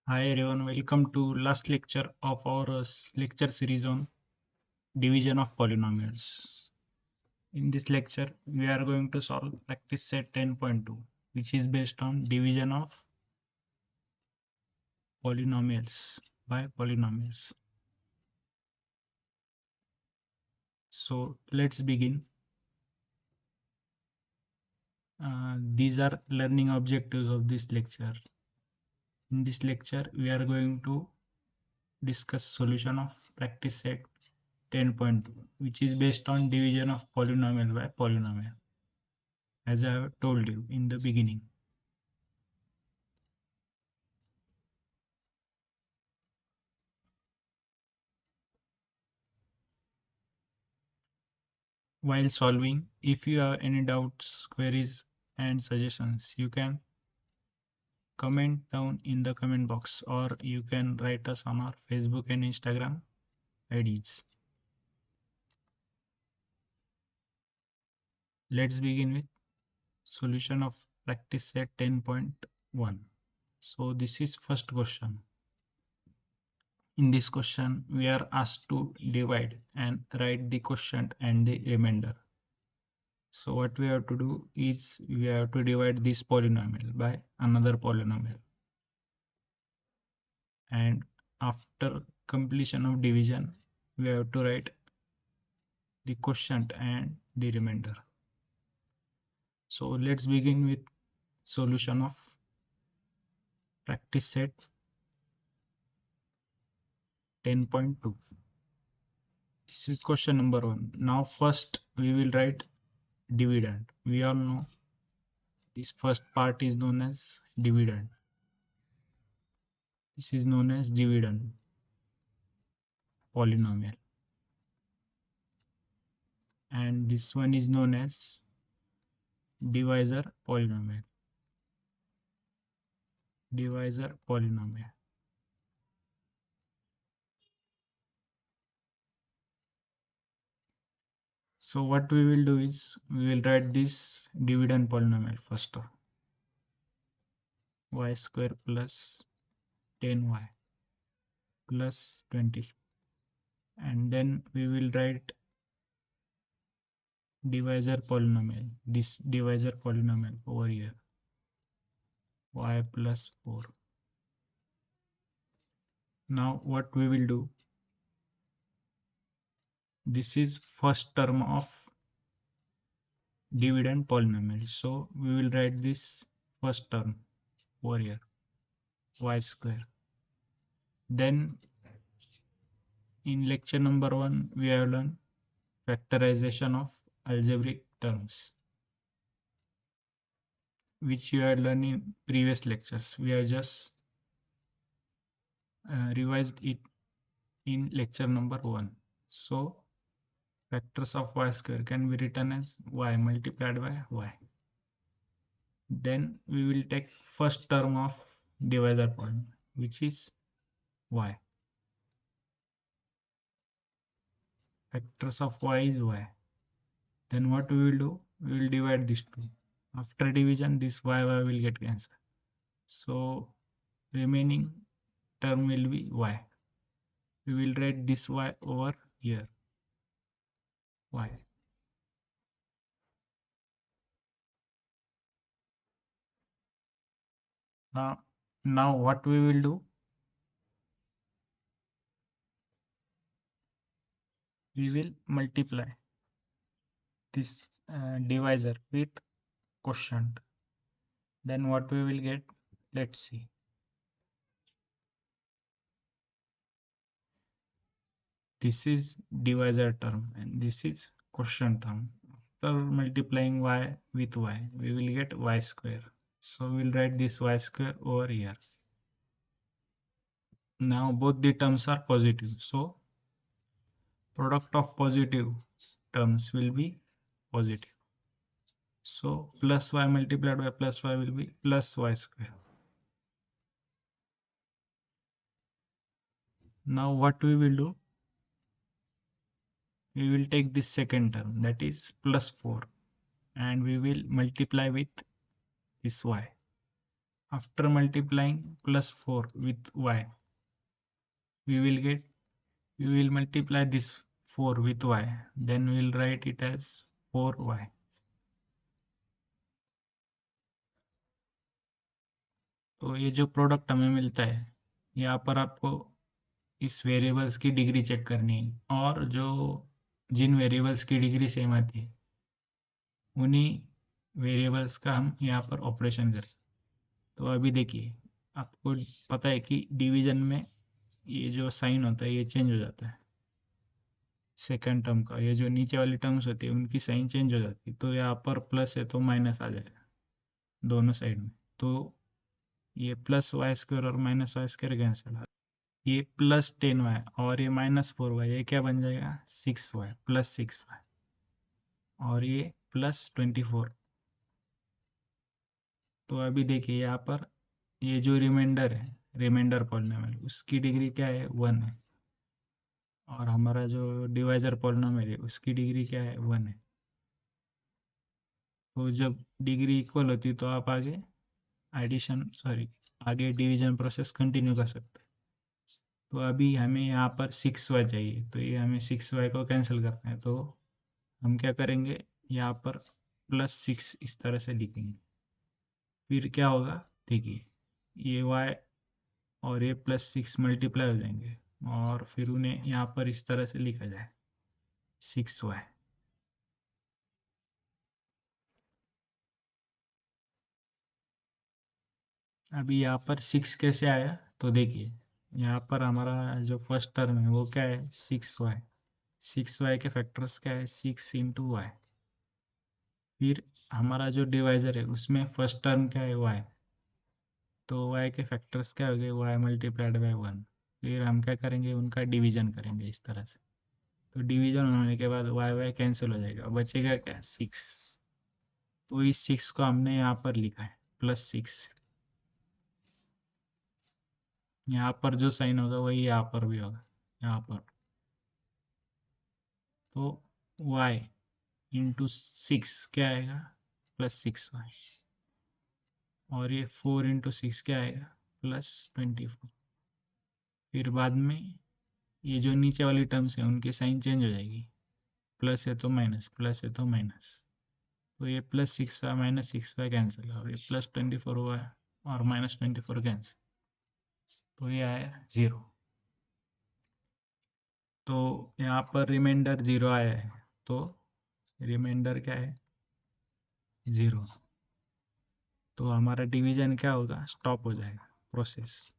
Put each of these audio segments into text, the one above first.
Hi everyone, welcome to last lecture of our lecture series on division of polynomials. In this lecture, we are going to solve practice set 10.2, which is based on division of polynomials by polynomials. So let's begin. These are learning objectives of this lecture. In this lecture, we are going to discuss solution of practice set 10.2, which is based on division of polynomial by polynomial, as I have told you in the beginning. While solving, if you have any doubts, queries, and suggestions, you can comment down in the comment box or you can write us on our Facebook and Instagram IDs. Let's begin with solution of practice set 10.1. So this is first question. In this question, we are asked to divide and write the quotient and the remainder. So what we have to do is we have to divide this polynomial by another polynomial. And after completion of division, we have to write the quotient and the remainder. So let's begin with solution of practice set 10.2. This is question number 1. Now first we will write dividend. We all know this first part is known as dividend. This is known as dividend polynomial. And this one is known as divisor polynomial. Divisor polynomial. So what we will do is we will write this dividend polynomial first. Y square plus 10y plus 20, and then we will write divisor polynomial, this divisor polynomial over here, y plus 4. Now what we will do, this is first term of dividend polynomial, so we will write this first term over here, y square. Then in lecture number 1 we have learned factorization of algebraic terms, which you had learned in previous lectures. We have just revised it in lecture number 1. So factors of y square can be written as y multiplied by y. Then we will take first term of divisor point, which is y. Factors of y is y. Then what we will do? We will divide these two. After division, this y will get cancelled. So remaining term will be y. We will write this y over here, y. Now what we will do, we will multiply this divisor with quotient. Then what we will get, let's see. This is divisor term and this is quotient term. After multiplying y with y, we will get y square. So we'll write this y square over here. Now both the terms are positive, so product of positive terms will be positive. So plus y multiplied by plus y will be plus y square. Now what we will do, we will take this second term, that is plus 4, and we will multiply with this y. after multiplying +4 with y, we will multiply this 4 with y, then we will write it as 4y. तो ये जो product हमें मिलता है, यहाँ पर आपको इस वेरिएबल्स की डिग्री चेक करनी है, और जो जिन वेरिएबल्स की डिग्री सेम आती है उन्हीं वेरिएबल्स का हम यहाँ पर ऑपरेशन करें। तो अभी देखिए, आपको पता है कि डिवीजन में ये जो साइन होता है ये चेंज हो जाता है। सेकंड टर्म का, ये जो नीचे वाली टर्म्स होती है उनकी साइन चेंज हो जाती है। तो यहाँ पर प्लस है तो माइनस आ जाएगा दोनों साइड में। तो ये +y² और -y² कैंसिल, ये +10y और ये -4y, ये क्या बन जाएगा 6y, +6y, और ये +24। तो अभी देखिए यहाँ पर ये जो रिमाइंडर है, रिमाइंडर पॉलिनोमियल, उसकी डिग्री क्या है 1 है, और हमारा जो डिवाइजर पॉलिनोमियल है उसकी डिग्री क्या है 1 है। तो जब डिग्री इक्वल होती तो आप आगे आगे डिवीजन प्रोसेस कंटिन्यू कर सकते हैं। तो अभी हमें यहाँ पर 6y चाहिए, तो ये हमें 6y को कैंसिल करना है। तो हम क्या करेंगे, यहाँ पर +6 इस तरह से लिखेंगे। फिर क्या होगा देखिए, ये y और ये +6 मल्टीप्लाई हो जाएंगे, और फिर उन्हें यहाँ पर इस तरह से लिखा जाए 6y। अभी यहाँ पर 6 कैसे आया, तो देखिए यहाँ पर हमारा जो फर्स्ट टर्म है वो क्या है 6y। 6y के फैक्टर्स क्या है 6 इंटू वाई। फिर हमारा जो डिवाइजर है उसमें फर्स्ट टर्म क्या है y, तो y के फैक्टर्स क्या हो गए y मल्टीप्लाइड बाई 1। फिर हम क्या करेंगे, उनका डिवीजन करेंगे इस तरह से। तो डिवीजन होने के बाद y कैंसिल हो जाएगा, बचेगा क्या 6। तो इस 6 को हमने यहाँ पर लिखा है +6। यहाँ पर जो साइन होगा वही यहाँ पर भी होगा, यहाँ पर। तो y इंटू 6 क्या आएगा +6y, और ये 4 इंटू 6 क्या आएगा +24। फिर बाद में ये जो नीचे वाली टर्म्स है उनकी साइन चेंज हो जाएगी, प्लस है तो माइनस, प्लस है तो माइनस। तो ये +6y -6y कैंसिल, और ये +24y और -24 कैंसिल, तो ये आया 0। तो यहाँ पर रिमाइंडर 0 आया है, तो रिमाइंडर क्या है 0। तो हमारा डिवीजन क्या होगा, स्टॉप हो जाएगा प्रोसेस।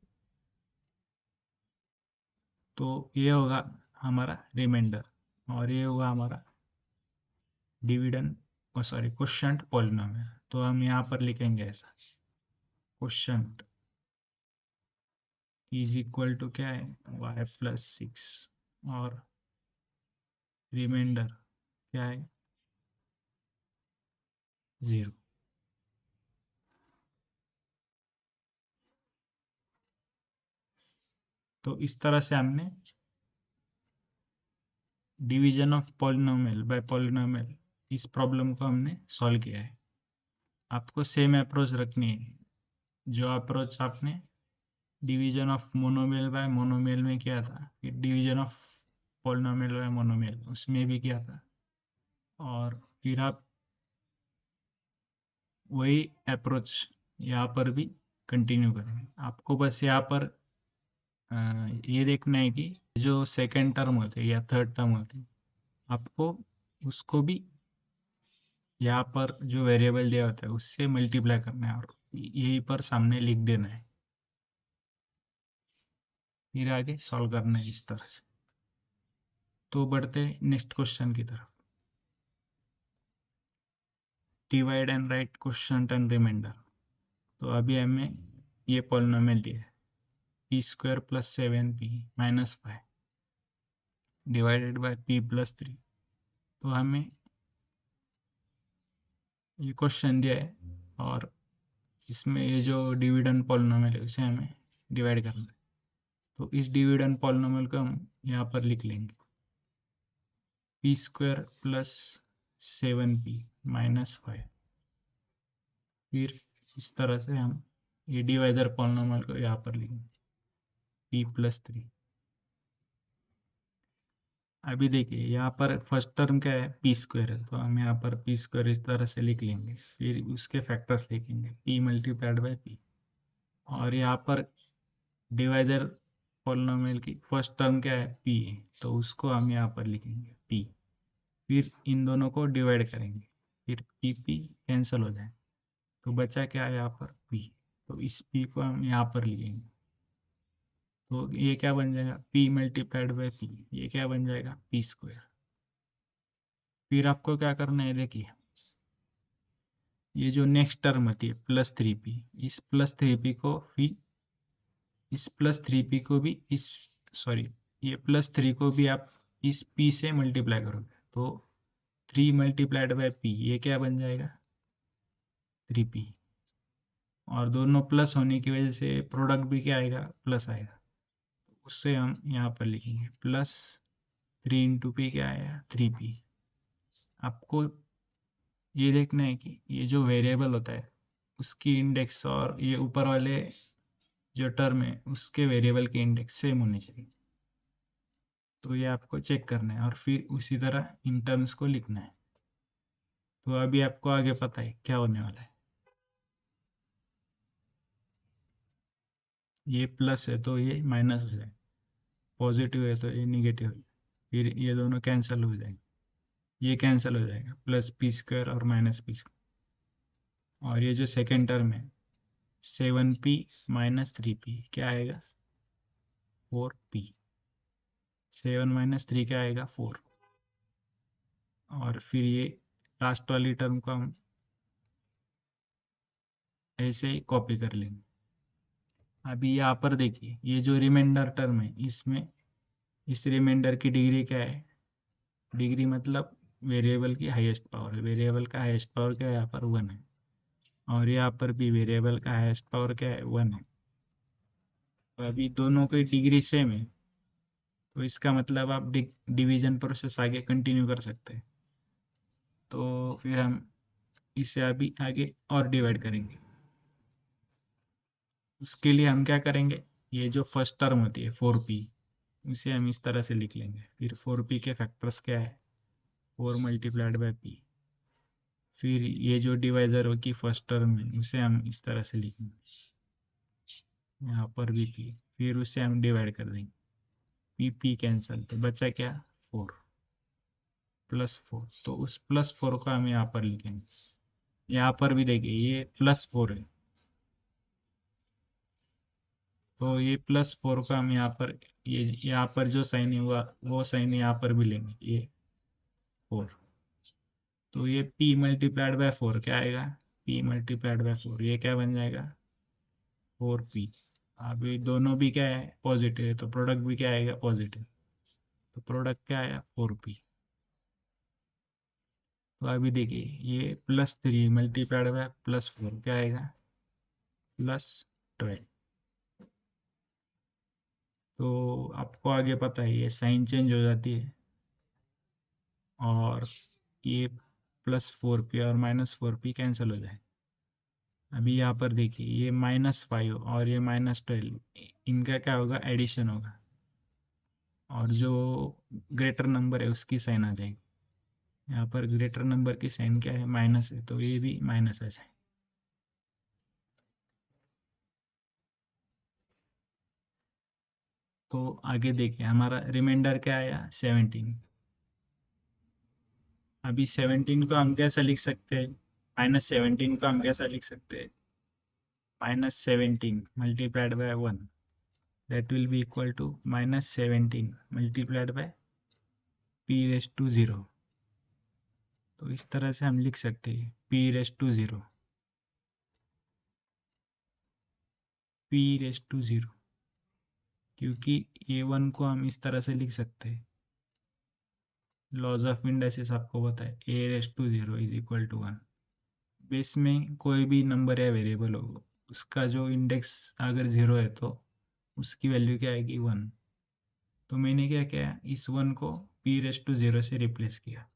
तो ये होगा हमारा रिमाइंडर, और ये होगा हमारा डिविडेंड, क्वोशंट पॉलिनोमियल। तो हम यहाँ पर लिखेंगे ऐसा, क्वोशंट इज इक्वल टू क्या है y+6, और रिमाइंडर क्या है 0। तो इस तरह से हमने division of polynomial bye polynomial, इस प्रॉब्लम को हमने सॉल्व किया है। आपको सेम अप्रोच रखनी है जो अप्रोच आपने division of monomial bye monomial में किया था, फिर division of polynomial bye monomial उसमें भी किया था, और फिर आप वही अप्रोच यहाँ पर भी कंटिन्यू करेंगे। आपको बस यहाँ पर ये देखना है कि जो सेकेंड टर्म होते हैं या थर्ड टर्म होते हैं, आपको उसको भी यहाँ पर जो वेरिएबल दिया होता है उससे मल्टीप्लाई करना है, और यहीं पर सामने लिख देना है। फिर आगे सॉल्व करना है इस तरह से। तो बढ़ते नेक्स्ट क्वेश्चन की तरफ। Divide and write quotient and remainder. तो अभी हमें ये पॉलिनोमियल दिया है p² + 7p - 5 divided by p + 3। तो हमें ये क्वेश्चन दिया है, और इसमें ये जो डिविडेंड पॉलिनोमियल है उसे हमें डिवाइड करना है। तो इस डिविडेंड पॉलिनोमियल को हम यहाँ पर लिख लेंगे p² + 7p - 5। फिर इस तरह से हम ये डिवाइजर पॉलिनोमियल को यहाँ पर लिखेंगे p+3। अभी देखिए यहाँ पर फर्स्ट टर्म क्या है, p² है, तो हम यहाँ पर p² इस तरह से लिख लेंगे, फिर उसके फैक्टर्स लिखेंगे p मल्टीप्लाइड बाय p। और यहाँ पर डिवाइजर पॉलिनोमियल की फर्स्ट टर्म क्या है, p है, तो उसको हम यहाँ पर लिखेंगे p। फिर इन दोनों को डिवाइड करेंगे, फिर p कैंसिल हो जाए, तो बचा क्या है यहाँ पर p। तो इस p को हम यहाँ पर लिखेंगे, तो ये क्या बन जाएगा, p मल्टीप्लाइड बाय p, ये क्या बन जाएगा p²। फिर आपको क्या करना है, देखिए ये जो नेक्स्ट टर्म होती है +3p, इस +3p को फिर इस +3p को भी इस, सॉरी, ये +3 को भी आप इस p से मल्टीप्लाई करोगे, तो 3 मल्टीप्लाइड बाय p, ये क्या बन जाएगा 3p। और दोनों प्लस होने की वजह से प्रोडक्ट भी क्या आएगा, प्लस आएगा, उससे हम यहाँ पर लिखेंगे +3 × p क्या आएगा 3p। आपको ये देखना है कि ये जो वेरिएबल होता है उसकी इंडेक्स और ये ऊपर वाले जो टर्म है उसके वेरिएबल के इंडेक्स सेम होने चाहिए, तो ये आपको चेक करना है और फिर उसी तरह इन टर्म्स को लिखना है। तो अभी आपको आगे पता है क्या होने वाला है, ये प्लस है तो ये माइनस हो जाए, पॉजिटिव है तो ये निगेटिव है, फिर ये दोनों कैंसिल हो जाएंगे, ये कैंसिल हो जाएगा +p² और -p²। और ये जो सेकेंड टर्म है 7p - 3p क्या आएगा 4p। 7 - 3 क्या आएगा 4। और फिर ये लास्ट वाली टर्म को हम ऐसे ही कॉपी कर लेंगे। अभी यहाँ पर देखिए ये जो रिमाइंडर टर्म है इसमें इस रिमाइंडर की डिग्री क्या है, डिग्री मतलब वेरिएबल की हाईएस्ट पावर है, वेरिएबल का हाईएस्ट पावर क्या है यहाँ पर 1 है, और यहाँ पर भी वेरिएबल का हाईएस्ट पावर क्या है 1 है। तो अभी दोनों की डिग्री सेम है, तो इसका मतलब आप डिवीजन प्रोसेस आगे कंटिन्यू कर सकते हैं। तो फिर हम इसे अभी आगे और डिवाइड करेंगे। उसके लिए हम क्या करेंगे, ये जो फर्स्ट टर्म होती है 4p, उसे हम इस तरह से लिख लेंगे, फिर 4p के फैक्टर्स क्या है 4 मल्टीप्लाइड बाय p। फिर ये जो डिवाइजर होगी फर्स्ट टर्म है उसे हम इस तरह से लिखेंगे, यहाँ पर भी p, फिर उसे हम डिवाइड कर देंगे, p कैंसिल, तो बचा क्या 4 +4। तो उस +4 को हम यहाँ पर लिखेंगे, यहाँ पर भी देखिए ये +4 है, तो ये +4 का हम यहाँ पर, ये यहाँ पर जो साइन हुआ वो साइन यहाँ पर भी लेंगे, ये 4। तो ये p मल्टीप्लाइड बाय 4 क्या आएगा, p मल्टीप्लाइड बाय 4 ये क्या बन जाएगा 4p। अभी दोनों भी क्या है पॉजिटिव है, तो प्रोडक्ट भी क्या आएगा पॉजिटिव, तो प्रोडक्ट क्या आया 4p। तो अभी देखिए ये +3 मल्टीप्लाइड बाय +4 क्या आएगा +12। तो आपको आगे पता है ये साइन चेंज हो जाती है, और ये +4p और -4p कैंसिल हो जाए। अभी यहाँ पर देखिए ये -5 और ये -12, इनका क्या होगा एडिशन होगा, और जो ग्रेटर नंबर है उसकी साइन आ जाएगी। यहाँ पर ग्रेटर नंबर की साइन क्या है माइनस है, तो ये भी माइनस आ जाए। तो आगे देखिए हमारा रिमाइंडर क्या आया 17। अभी 17 को हम कैसा लिख सकते हैं, -17 को हम कैसा लिख सकते हैं, -17 multiplied by 1, that will be equal to -17 multiplied by p⁻0। तो इस तरह से हम लिख सकते हैं p⁻0, p⁻0, क्योंकि a1 को हम इस तरह से लिख सकते हैं, लॉज ऑफ इंडाइसिस आपको पता है a⁻0 is equal to 1। Base में कोई भी नंबर या वेरिएबल हो उसका जो इंडेक्स अगर 0 है तो उसकी वैल्यू क्या आएगी 1। तो मैंने क्या किया, इस 1 को p⁻0 से रिप्लेस किया।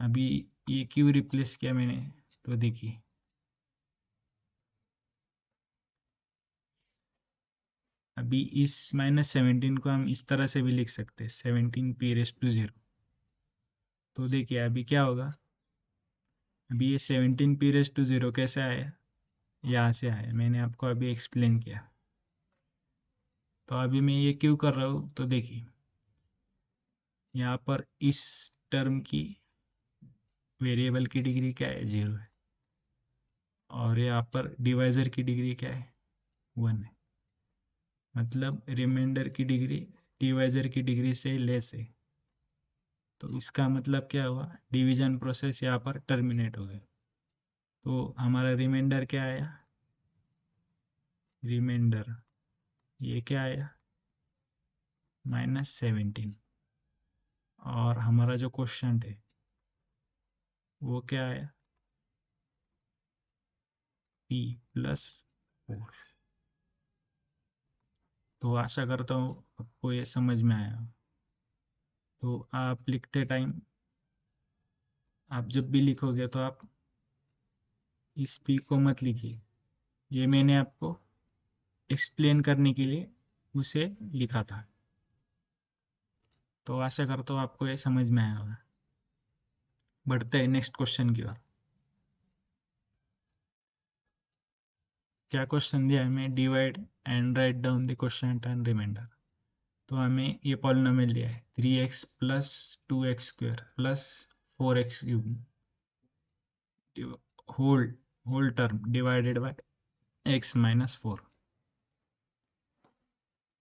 अभी ये क्यों रिप्लेस किया मैंने, तो देखिए अभी इस -17 को हम इस तरह से भी लिख सकते हैं, 17p⁻0। तो देखिए अभी क्या होगा, अभी ये 17p⁻0 कैसे आया, यहाँ से आया, मैंने आपको अभी एक्सप्लेन किया। तो अभी मैं ये क्यों कर रहा हूँ, तो देखिए यहाँ पर इस टर्म की वेरिएबल की डिग्री क्या है, 0 है, और यहाँ पर डिवाइजर की डिग्री क्या है, 1 है। मतलब रिमाइंडर की डिग्री डिवाइजर की डिग्री से लेस है। तो इसका मतलब क्या हुआ, डिवीजन प्रोसेस यहाँ पर टर्मिनेट हो गया। तो हमारा रिमाइंडर क्या आया, रिमाइंडर ये क्या आया, -17। और हमारा जो क्वेश्चन है वो क्या आया, p+4। तो आशा करता हूँ आपको ये समझ में आया। तो आप लिखते टाइम, आप जब भी लिखोगे तो आप इस p को मत लिखिए, ये मैंने आपको एक्सप्लेन करने के लिए उसे लिखा था। तो आशा करता हूँ आपको ये समझ में आया होगा। बढ़ते हैं नेक्स्ट क्वेश्चन की ओर। क्या क्वेश्चन दिया हमें, divide and write down the quotient and remainder. तो हमें ये पॉलिनोमियल दिया है 3x + 2x² + 4x³ whole whole term divided by x - 4।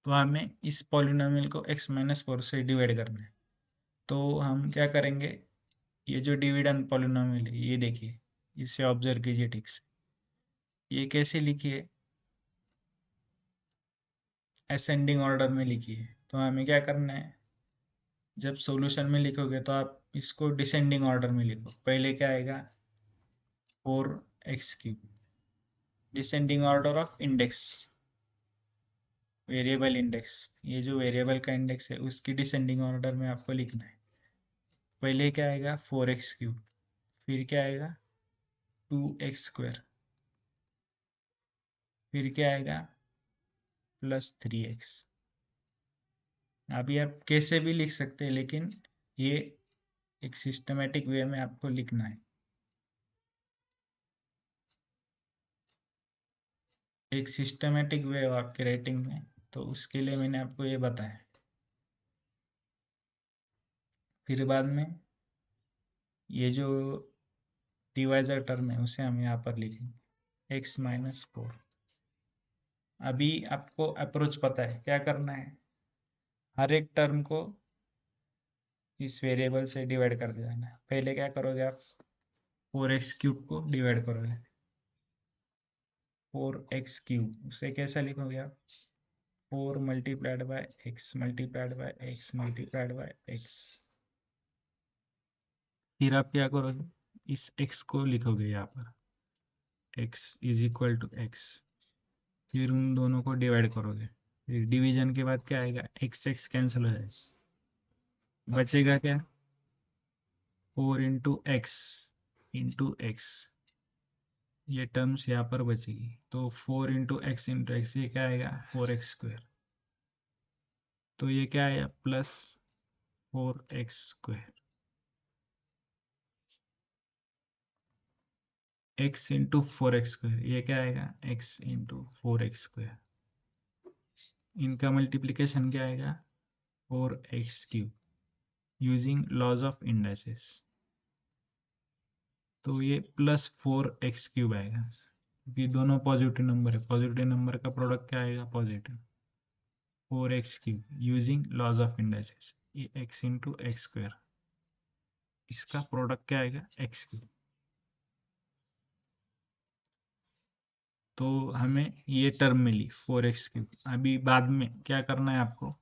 तो हमें इस पॉलिनोमियल को x - 4 से डिवाइड करना है। तो हम क्या करेंगे, ये जो डिविडेंड पॉलिनोमियल है ये देखिए, इसे ऑब्जर्व कीजिए ठीक से। ये कैसे लिखिए, असेंडिंग ऑर्डर में लिखिए। तो हमें क्या करना है, जब सॉल्यूशन में लिखोगे तो आप इसको डिसेंडिंग ऑर्डर में लिखो। पहले क्या आएगा, 4x³, descending order of index, variable index. ये जो वेरिएबल का इंडेक्स है उसकी डिसेंडिंग ऑर्डर में आपको लिखना है। पहले क्या आएगा, 4x³, फिर क्या आएगा 2x², फिर क्या आएगा +3x। अभी आप कैसे भी लिख सकते हैं, लेकिन ये एक सिस्टमेटिक वे में आपको लिखना है, एक सिस्टमेटिक वे हो आपके राइटिंग में। तो उसके लिए मैंने आपको ये बताया। फिर बाद में ये जो डिवाइजर टर्म है उसे हम यहाँ पर लिखेंगे x - 4। अभी आपको अप्रोच पता है, क्या करना है, हर एक टर्म को इस वेरिएबल से डिवाइड कर देना है। पहले क्या करोगे आप, 4x³ को डिवाइड करोगे, 4x³ उसे कैसा लिखोगे आप, 4 × x × x × x। फिर आप क्या करोगे, इस x को लिखोगे यहाँ पर, x = x। फिर उन दोनों को डिवाइड करोगे। फिर डिवीजन के बाद क्या आएगा, x कैंसिल हो जाएगा, बचेगा क्या, 4 × x ये टर्म्स यहाँ पर बचेगी। तो 4 × x ये क्या आएगा, 4x²। तो ये क्या आया, +4x²। x × 4x² ये क्या आएगा, x × 4x²। इनका मल्टीप्लिकेशन क्या आएगा, 4x³ using laws of indices. तो ये +4x³ आएगा, क्योंकि दोनों पॉजिटिव नंबर है, पॉजिटिव नंबर का प्रोडक्ट क्या आएगा, positive. 4x³ using laws of indices, ये x × x², इसका प्रोडक्ट क्या आएगा, x³। तो हमें ये टर्म मिली 4x³। अभी बाद में क्या करना है आपको,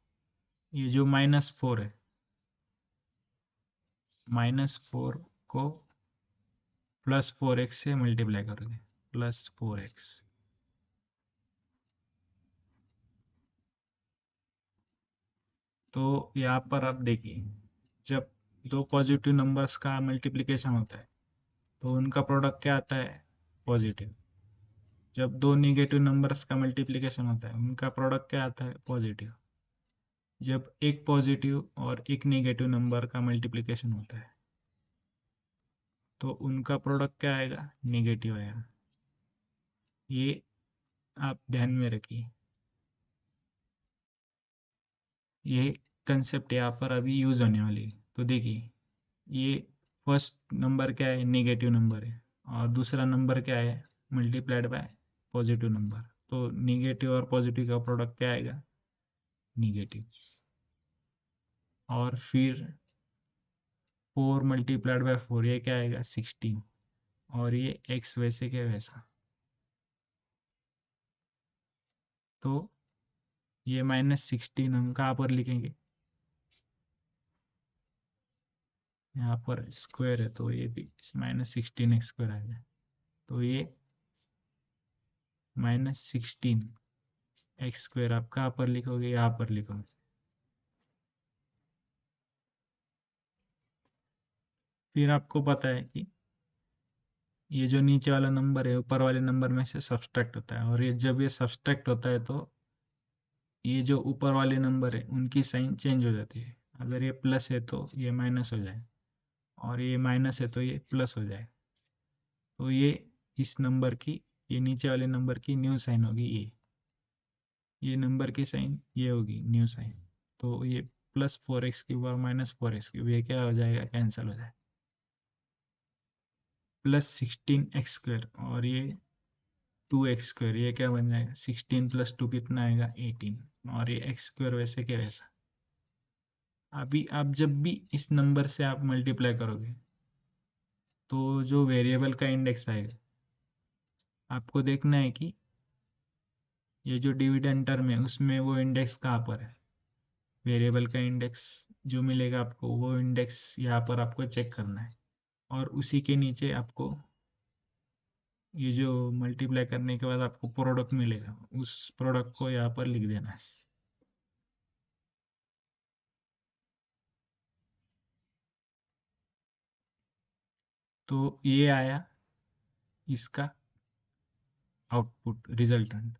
ये जो -4 है, -4 को +4x से मल्टीप्लाई करोगे, +4x। तो यहाँ पर आप देखिए, जब दो पॉजिटिव नंबर्स का मल्टीप्लिकेशन होता है तो उनका प्रोडक्ट क्या आता है, पॉजिटिव। जब दो नेगेटिव नंबर्स का मल्टीप्लिकेशन होता है उनका प्रोडक्ट क्या आता है? पॉजिटिव। जब एक पॉजिटिव और एक नेगेटिव नंबर का मल्टीप्लिकेशन होता है तो उनका प्रोडक्ट क्या आएगा? नेगेटिव आएगा। ये आप ध्यान में रखिए। ये कंसेप्ट यहाँ पर अभी यूज होने वाली है। तो देखिए, ये फर्स्ट नंबर क्या है? नेगेटिव नंबर है। और दूसरा नंबर क्या है? Multiplied by positive number. तो नेगेटिव और पॉजिटिव का प्रोडक्ट क्या आएगा? नेगेटिव। और फिर 4 मल्टीप्लाइड बाय 4, ये क्या आएगा? 16। और ये x वैसे क्या वैसा। तो ये -16 हम कहाँ पर लिखेंगे? यहाँ पर स्क्वायर है तो ये भी -16 x² आएगा। तो ये -16 x² आप कहाँ पर लिखोगे? यहाँ पर लिखोगे। फिर आपको पता है कि ये जो नीचे वाला नंबर है ऊपर वाले नंबर में से सब्सट्रैक्ट होता है, और ये जब ये सब्सट्रैक्ट होता है तो ये जो ऊपर वाले नंबर है उनकी साइन चेंज हो जाती है। अगर ये प्लस है तो ये माइनस हो जाए, और ये माइनस है तो ये प्लस हो जाए। तो ये इस नंबर की, ये नीचे वाले नंबर की न्यू साइन होगी। ये नंबर की साइन ये होगी न्यू साइन। तो ये +4x³ और -4x³ ये क्या हो जाएगा? कैंसिल हो जाए। +16 x² और ये 2 x², ये क्या बन जाएगा? 16 + 2 कितना आएगा? 18। और ये x² वैसे क्या वैसा। अभी आप जब भी इस नंबर से आप मल्टीप्लाई करोगे तो जो वेरिएबल का इंडेक्स आएगा आपको देखना है कि ये जो डिविडेंड टर्म है उसमें वो इंडेक्स कहाँ पर है। वेरिएबल का इंडेक्स जो मिलेगा आपको वो इंडेक्स यहाँ पर आपको चेक करना है, और उसी के नीचे आपको ये जो मल्टीप्लाई करने के बाद आपको प्रोडक्ट मिलेगा उस प्रोडक्ट को यहाँ पर लिख देना है। तो ये आया इसका आउटपुट रिजल्टेंट।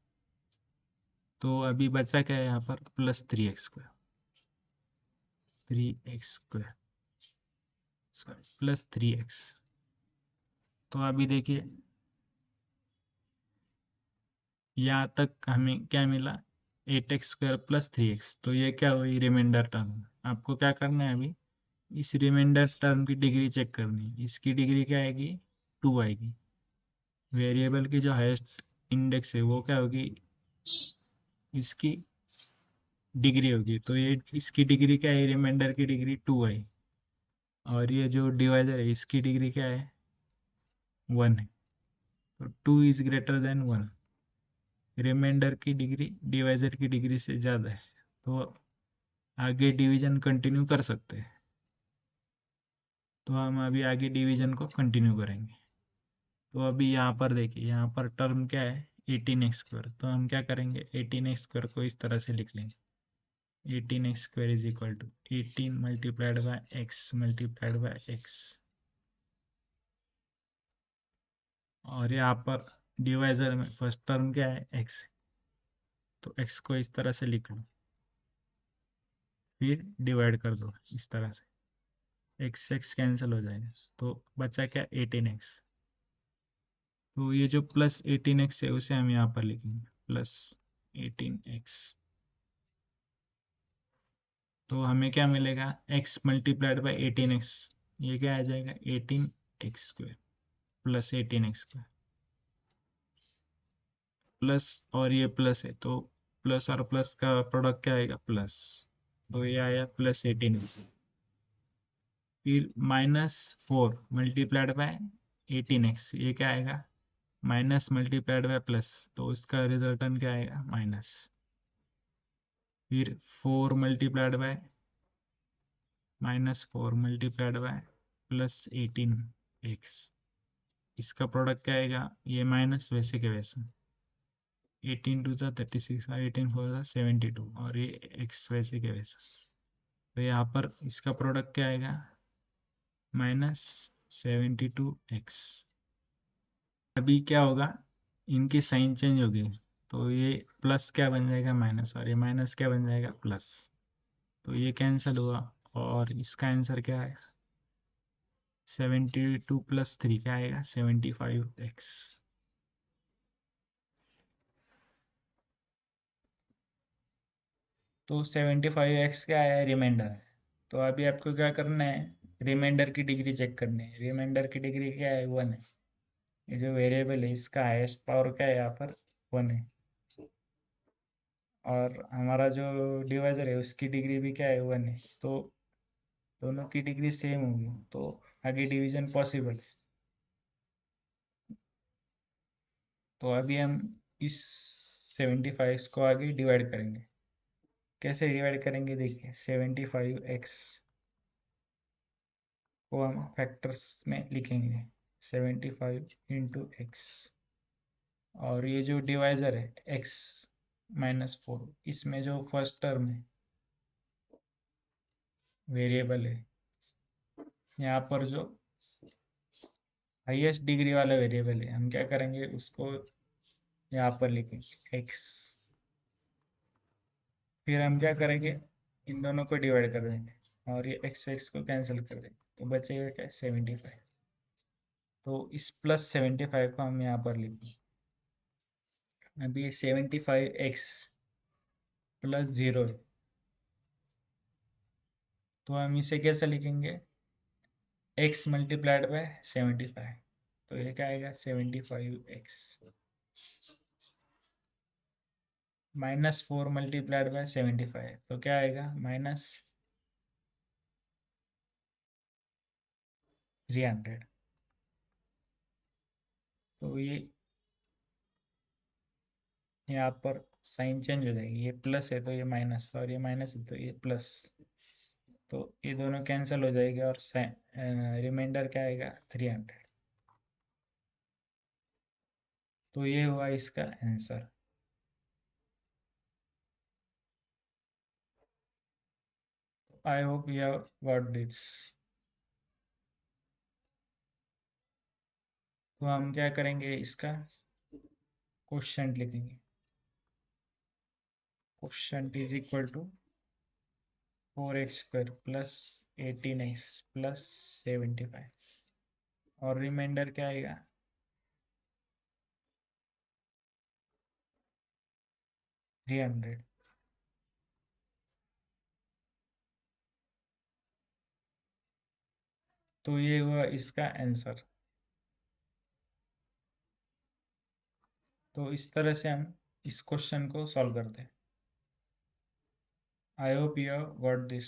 तो अभी बचा क्या है यहाँ पर? +3 x², 3 x², सॉरी +3 x। तो अभी देखिए यहाँ तक हमें क्या मिला? 8x² + 3x। तो ये क्या हुई? Remainder term. आपको क्या करना है अभी? इस रिमाइंडर टर्म की डिग्री चेक करनी है। इसकी डिग्री क्या आएगी? 2 आएगी। वेरिएबल की जो हाईएस्ट इंडेक्स है वो क्या होगी? इसकी डिग्री होगी। तो ये इसकी डिग्री क्या है? रिमाइंडर की डिग्री 2 आई। और ये जो डिवाइजर है इसकी डिग्री क्या है? 1 है। तो 2 > 1। रिमाइंडर की डिग्री डिवाइजर की डिग्री से ज़्यादा है तो आगे डिवीजन कंटिन्यू कर सकते हैं। तो हम अभी आगे डिवीजन को कंटिन्यू करेंगे। तो अभी यहाँ पर देखिए, यहाँ पर टर्म क्या है? 18 x²। तो हम क्या करेंगे? 18 x² को इस तरह से लिख लेंगे। 18 x² = 18 multiplied by x multiplied by x। और यहाँ पर डिवाइजर में फर्स्ट टर्म क्या है? x। तो x को इस तरह से लिख लो, फिर डिवाइड कर दो इस तरह से। x कैंसिल हो जाएगा तो बचा क्या? 18x। तो ये जो +18x है उसे हम यहाँ पर लिखेंगे +18x। तो हमें क्या मिलेगा? x multiplied by 18x। ये क्या आ जाएगा? 18 x² +18 x²। प्लस और ये प्लस है तो प्लस और प्लस का प्रोडक्ट क्या आएगा? प्लस। तो ये आया +18x। फिर -4 मल्टीप्लाइड बाय 18x, ये क्या आएगा? माइनस मल्टीप्लाइड बाय प्लस, तो इसका रिजल्टेंट क्या आएगा? माइनस। फिर 4 multiplied by -4 multiplied by +18x, इसका प्रोडक्ट क्या आएगा? ये माइनस वैसे के वैसे। 18 × 2 = 36 और 18 × 4 = 72, और ये x वैसे के वैसा। तो यहाँ पर इसका प्रोडक्ट क्या आएगा? -72x। अभी क्या होगा? इनकी साइन चेंज होगी, तो ये प्लस क्या बन जाएगा माइनस, और ये माइनस क्या बन जाएगा प्लस, तो ये कैंसिल हुआ। और इसका आंसर क्या है, 72 + 3 क्या आएगा 75x। तो 75x क्या है, रिमाइंडर है। तो अभी आपको क्या करना है, रिमाइंडर की डिग्री चेक करनी है। रिमाइंडर की डिग्री क्या है, 1 है। ये जो वेरिएबल है इसका हाईएस्ट पावर क्या है यहाँ पर, 1 है। और हमारा जो डिवाइजर है उसकी डिग्री भी क्या है, 1 है। तो दोनों की डिग्री सेम होगी, तो आगे डिवीजन पॉसिबल है। तो अभी हम इस 75 को आगे डिवाइड करेंगे। कैसे डिवाइड करेंगे, देखिए 75x को हम फैक्टर्स में लिखेंगे, 75 × x। और ये जो डिवाइजर है x-4, इसमें जो फर्स्ट टर्म है वेरिएबल है, यहाँ पर जो हाईएस्ट डिग्री वाला वेरिएबल है, हम क्या करेंगे उसको यहाँ पर लिखेंगे x। फिर हम क्या करेंगे, इन दोनों को डिवाइड कर देंगे और ये x को कैंसिल कर देंगे, तो बचेगा क्या 75। तो इस +75 को हम यहाँ पर लिखेंगे। अभी 75x + 0 है, तो हम इसे कैसे लिखेंगे, x × 75। तो ये क्या आएगा 75x -4 × 75, तो क्या आएगा -300। तो ये यहाँ पर साइन चेंज हो जाएगी, ये प्लस है तो ये माइनस, और ये माइनस है तो ये प्लस, तो ये दोनों कैंसिल हो जाएगा और रिमाइंडर क्या आएगा 300। तो ये हुआ इसका answer. I hope you have got this. तो हम क्या करेंगे, इसका क्वेश्चन लिखेंगे। Question is equal to 4x² + 18x + 75, और रिमाइंडर क्या आएगा 300। तो ये हुआ इसका आंसर। तो इस तरह से हम इस क्वेश्चन को सॉल्व करते हैं। I hope you have got this.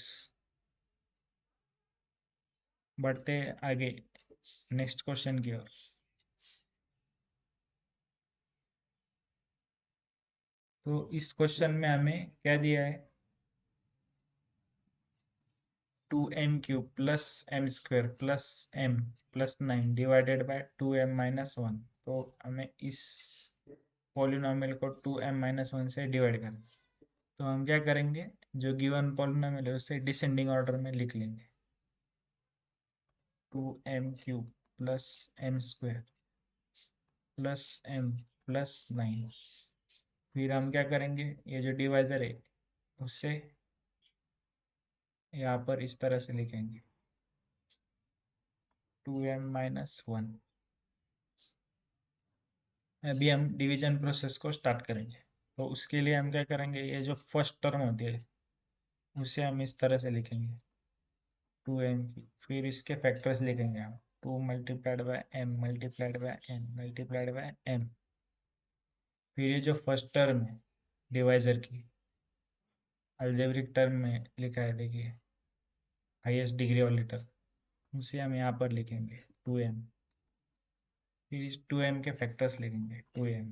बढ़ते आगे नेक्स्ट क्वेश्चन की ओर। तो इस क्वेश्चन में हमें क्या दिया है, 2m³ + m² + m + 9 divided by 2m - 1। तो हमें इस पॉलिनॉमियल को 2m - 1 से डिवाइड करना है। तो हम क्या करेंगे, जो गिवन पॉलिनॉमियल है उसे डिसेंडिंग ऑर्डर में लिख लेंगे, 2m³ + m² + m + 9। फिर हम क्या करेंगे, ये जो डिवाइजर है उससे यहाँ पर इस तरह से लिखेंगे, 2m - 1। अभी हम डिवीजन प्रोसेस को स्टार्ट करेंगे। तो उसके लिए हम क्या करेंगे, ये जो फर्स्ट टर्म होती है उसे हम इस तरह से लिखेंगे 2m³, फिर इसके फैक्टर्स लिखेंगे हम, 2 × m × n × m। फिर ये जो फर्स्ट टर्म है डिवाइजर की अलजेब्रिक टर्म में लिखा है, देखिए हाईएस्ट डिग्री वाली टर्म, उसे हम यहाँ पर लिखेंगे 2m। फिर इस 2m के फैक्टर्स लिखेंगे 2m।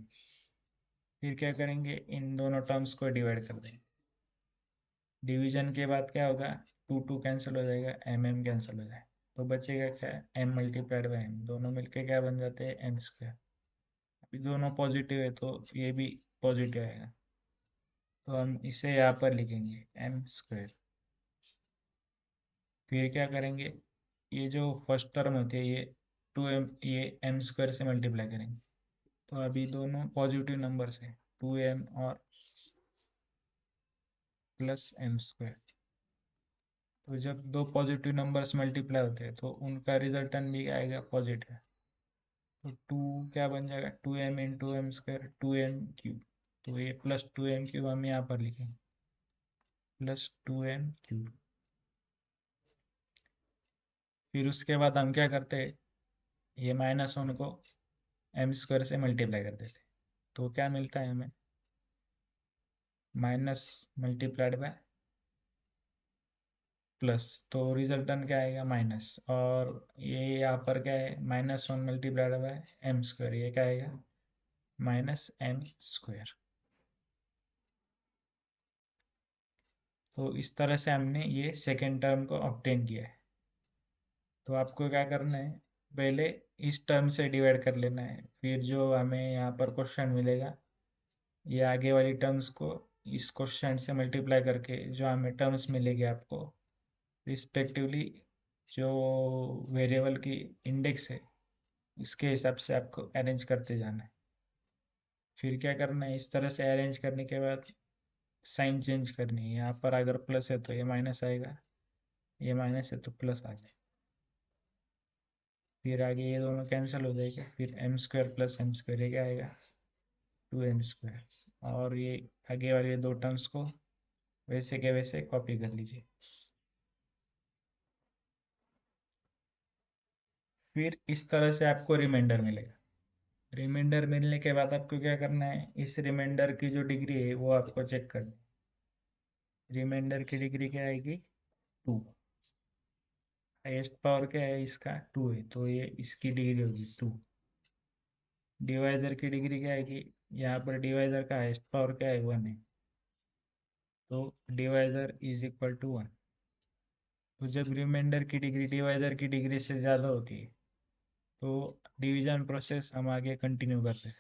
फिर क्या करेंगे, इन दोनों टर्म्स को डिवाइड कर देंगे। डिवीजन के बाद क्या होगा, 2 कैंसिल हो जाएगा, m कैंसिल हो जाएगा, तो बचेगा क्या, m × m, दोनों मिलके क्या बन जाते हैं m²। अभी दोनों पॉजिटिव है तो ये भी पॉजिटिव आएगा, तो हम इसे यहाँ पर लिखेंगे m²। फिर क्या करेंगे, ये जो फर्स्ट टर्म होती है ये 2m, ये m² से मल्टीप्लाई करेंगे, तो अभी दोनों पॉजिटिव नंबर्स है, 2m और प्लस एम स्क्वायर। तो जब दो पॉजिटिव नंबर्स मल्टीप्लाई होते हैं तो उनका रिजल्टेंट भी आएगा पॉजिटिव। तो 2 क्या बन जाएगा, 2m into M square, 2m cube. तो ये प्लस 2m क्यूब हम यहाँ पर लिखेंगे, प्लस 2m क्यूब। फिर उसके बाद हम क्या करते हैं, ये -1 को एम स्क्वायर से मल्टीप्लाई कर देते, तो क्या मिलता है हमें, माइनस मल्टीप्लाइड बाय प्लस, तो रिजल्टेंट क्या आएगा माइनस। और ये यहाँ पर क्या है, -1 मल्टीप्लाइड बाय एम स्क्वायर, ये क्या आएगा -m स्क्वायर। तो इस तरह से हमने ये सेकेंड टर्म को ऑब्टेन किया है। तो आपको क्या करना है, पहले इस टर्म से डिवाइड कर लेना है, फिर जो हमें यहाँ पर क्वेश्चन मिलेगा, ये आगे वाली टर्म्स को इस क्वेश्चन से मल्टीप्लाई करके जो हमें टर्म्स मिलेगी आपको रिस्पेक्टिवली, जो वेरिएबल की इंडेक्स है उसके हिसाब से आपको अरेंज करते जाना है। फिर क्या करना है, इस तरह से अरेंज करने के बाद साइन चेंज करनी है। यहाँ पर अगर प्लस है तो ये माइनस आएगा, ये माइनस है तो प्लस आ जाए। फिर आगे ये दोनों कैंसिल हो जाएगा, फिर M square plus M square, ये क्या आएगा 2m स्क्वायर। और ये आगे वाले दो टर्म्स को वैसे के वैसे कॉपी कर लीजिए। फिर इस तरह से आपको रिमाइंडर मिलेगा। रिमाइंडर मिलने के बाद आपको क्या करना है, इस रिमाइंडर की जो डिग्री है वो आपको चेक करनी है। रिमाइंडर की डिग्री क्या आएगी 2, हाईएस्ट पावर क्या है इसका 2 है, तो ये इसकी डिग्री होगी 2। डिवाइजर की डिग्री क्या आएगी, यहाँ पर डिवाइजर का हाईएस्ट पावर क्या है 1 है, तो डिवाइजर इज इक्वल टू 1। तो जब रिमाइंडर की डिग्री डिवाइजर की डिग्री से ज़्यादा होती है तो डिवीजन प्रोसेस हम आगे कंटिन्यू करते हैं।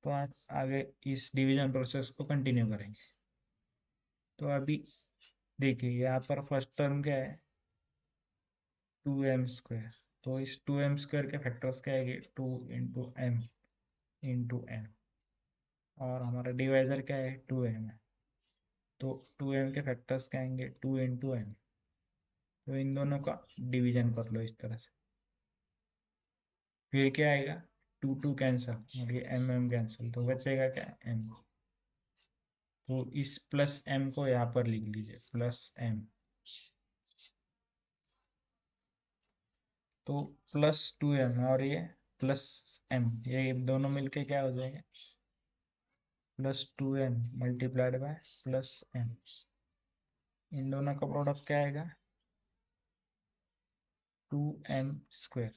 तो आज आगे इस डिवीजन प्रोसेस को कंटिन्यू करेंगे। तो अभी देखिए यहाँ पर फर्स्ट टर्म क्या है 2m स्क्वायर। तो इस 2m स्क्वायर के फैक्टर्स क्या आएंगे 2 इंटू m इंटू n। और हमारा डिवाइजर क्या है 2m है, तो 2m के फैक्टर्स क्या आएंगे 2 इंटू m। तो इन दोनों का डिवीजन कर लो इस तरह से। फिर क्या आएगा 2 कैंसिल और ये m कैंसिल, तो बचेगा क्या m। तो इस प्लस m को यहाँ पर लिख लीजिए प्लस m। तो प्लस 2m और ये प्लस m, ये दोनों मिलके क्या हो जाएगा plus 2m multiplied by plus m। इन दोनों का प्रोडक्ट क्या आएगा 2m स्क्वायर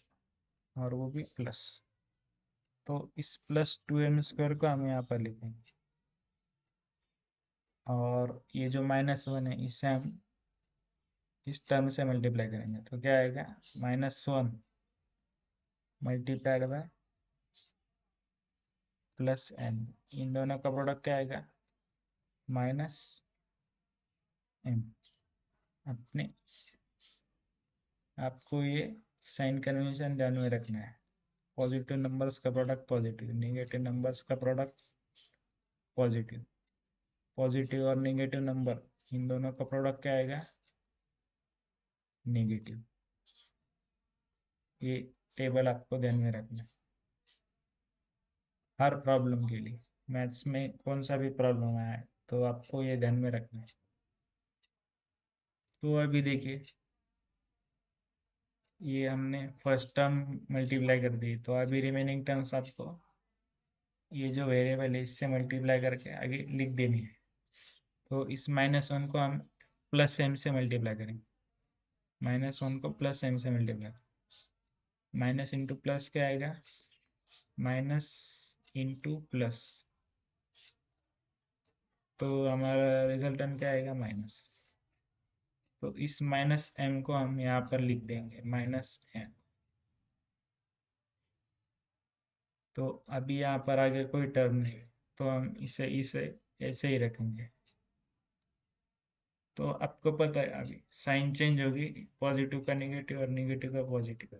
और वो भी प्लस। तो इस प्लस 2m स्क्वायर को हम यहाँ पर लिखेंगे, और ये जो -1 है इसे हम इस टर्म से मल्टीप्लाई करेंगे, तो क्या आएगा -1 मल्टीप्लाइड बाय प्लस m। इन दोनों का प्रोडक्ट क्या आएगा -m। अपने आपको ये साइन कन्वेंशन ध्यान में रखना है, पॉजिटिव नंबर्स का प्रोडक्ट पॉजिटिव, नेगेटिव नंबर्स का प्रोडक्ट पॉजिटिव, पॉजिटिव और नेगेटिव नंबर इन दोनों का प्रोडक्ट क्या आएगा नेगेटिव। ये टेबल आपको ध्यान में रखना है हर प्रॉब्लम के लिए, मैथ्स में कौन सा भी प्रॉब्लम आए तो आपको ये ध्यान में रखना है। तो अभी देखिए ये हमने फर्स्ट टर्म मल्टीप्लाई कर दी, तो अभी रिमेनिंग टर्म्स आपको ये जो वेरिएबल है इससे मल्टीप्लाई करके आगे लिख देनी है। तो इस -1 को हम प्लस m से मल्टीप्लाई करेंगे, -1 को प्लस m से मल्टीप्लाई, माइनस इंटू प्लस क्या आएगा माइनस इंटू प्लस, तो हमारा रिजल्टेंट क्या आएगा माइनस। तो इस -m को हम यहाँ पर लिख देंगे -m। तो अभी यहाँ पर आगे कोई टर्म नहीं, तो हम इसे इसे ऐसे ही रखेंगे। तो आपको पता है अभी साइन चेंज होगी, पॉजिटिव का नेगेटिव और नेगेटिव का पॉजिटिव।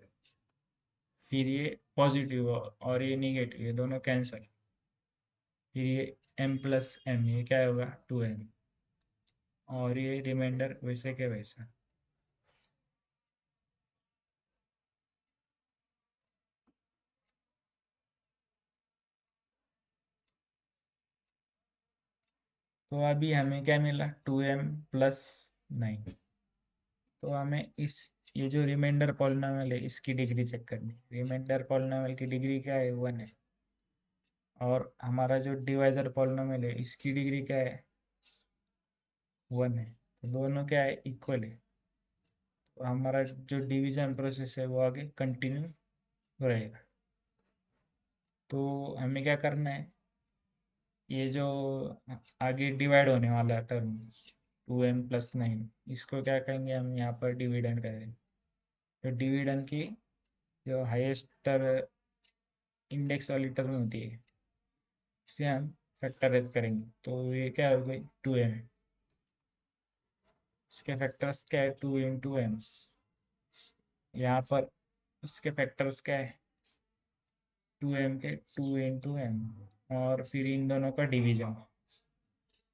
फिर ये पॉजिटिव और ये निगेटिव, ये दोनों कैंसल। फिर ये m प्लस एम, ये क्या होगा 2m, और ये रिमाइंडर वैसे के वैसा। तो अभी हमें क्या मिला 2m प्लस 9। तो हमें इस ये जो रिमाइंडर पॉलिनॉमियल है इसकी डिग्री चेक करनी है। रिमाइंडर पॉलिनॉमियल की डिग्री क्या है 1 है, और हमारा जो डिवाइजर पॉलिनॉमियल है इसकी डिग्री क्या है 1 है। तो दोनों क्या है इक्वल है। तो हमारा जो डिवीजन प्रोसेस है वो आगे कंटिन्यू रहेगा। तो हमें क्या करना है, ये जो आगे डिवाइड होने वाला है टर्म 2m प्लस 9, इसको क्या कहेंगे हम यहाँ पर डिविडेंड करेंगे। तो डिविडेंड की जो हाईएस्ट इंडेक्स वाली टर्म होती है इसे हम फैक्टराइज करेंगे। तो ये क्या हो गई 2m, इसके फैक्टर्स क्या है 2 × m, यहाँ पर इसके फैक्टर्स क्या है 2m के 2 × m, और फिर इन दोनों का डिवीजन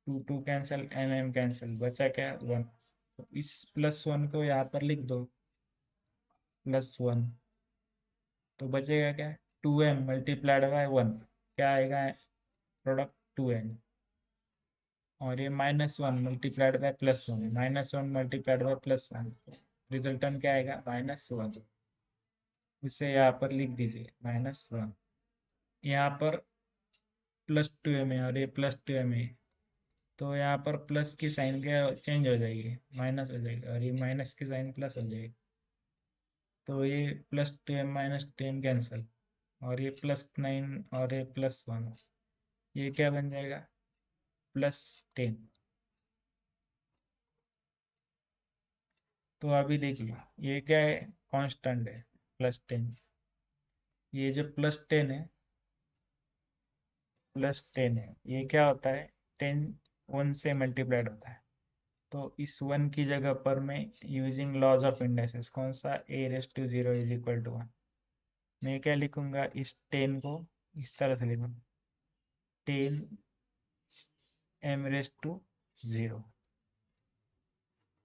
2 कैंसिल, m कैंसिल, बचा क्या 1। तो इस +1 को यहाँ पर लिख दो +1, तो बचेगा क्या 2m मल्टीप्लाइड बाय 1, क्या आएगा प्रोडक्ट 2m, और ये -1 multiplied bye +1, -1 multiplied bye +1, resultant क्या आएगा -1। इसे यहाँ पर लिख दीजिए -1। यहाँ पर +2m है और ये +2m है, तो यहाँ पर प्लस की साइन क्या चेंज हो जाएगी, माइनस हो जाएगी, और ये माइनस की साइन प्लस हो जाएगी। तो ये +2m -10 कैंसिल, और ये +9 और ये +1, ये क्या बन जाएगा +10। तो अभी देखिए ये क्या है कांस्टेंट है +10। ये जो +10 है, +10 है, ये क्या होता है 10 1 से मल्टीप्लाइड होता है। तो इस 1 की जगह पर मैं यूजिंग लॉज ऑफ इंडाइसेस, कौन सा a⁻0 = 1, मैं क्या लिखूंगा इस 10 को इस तरह से लिखूंगा 10m⁻0।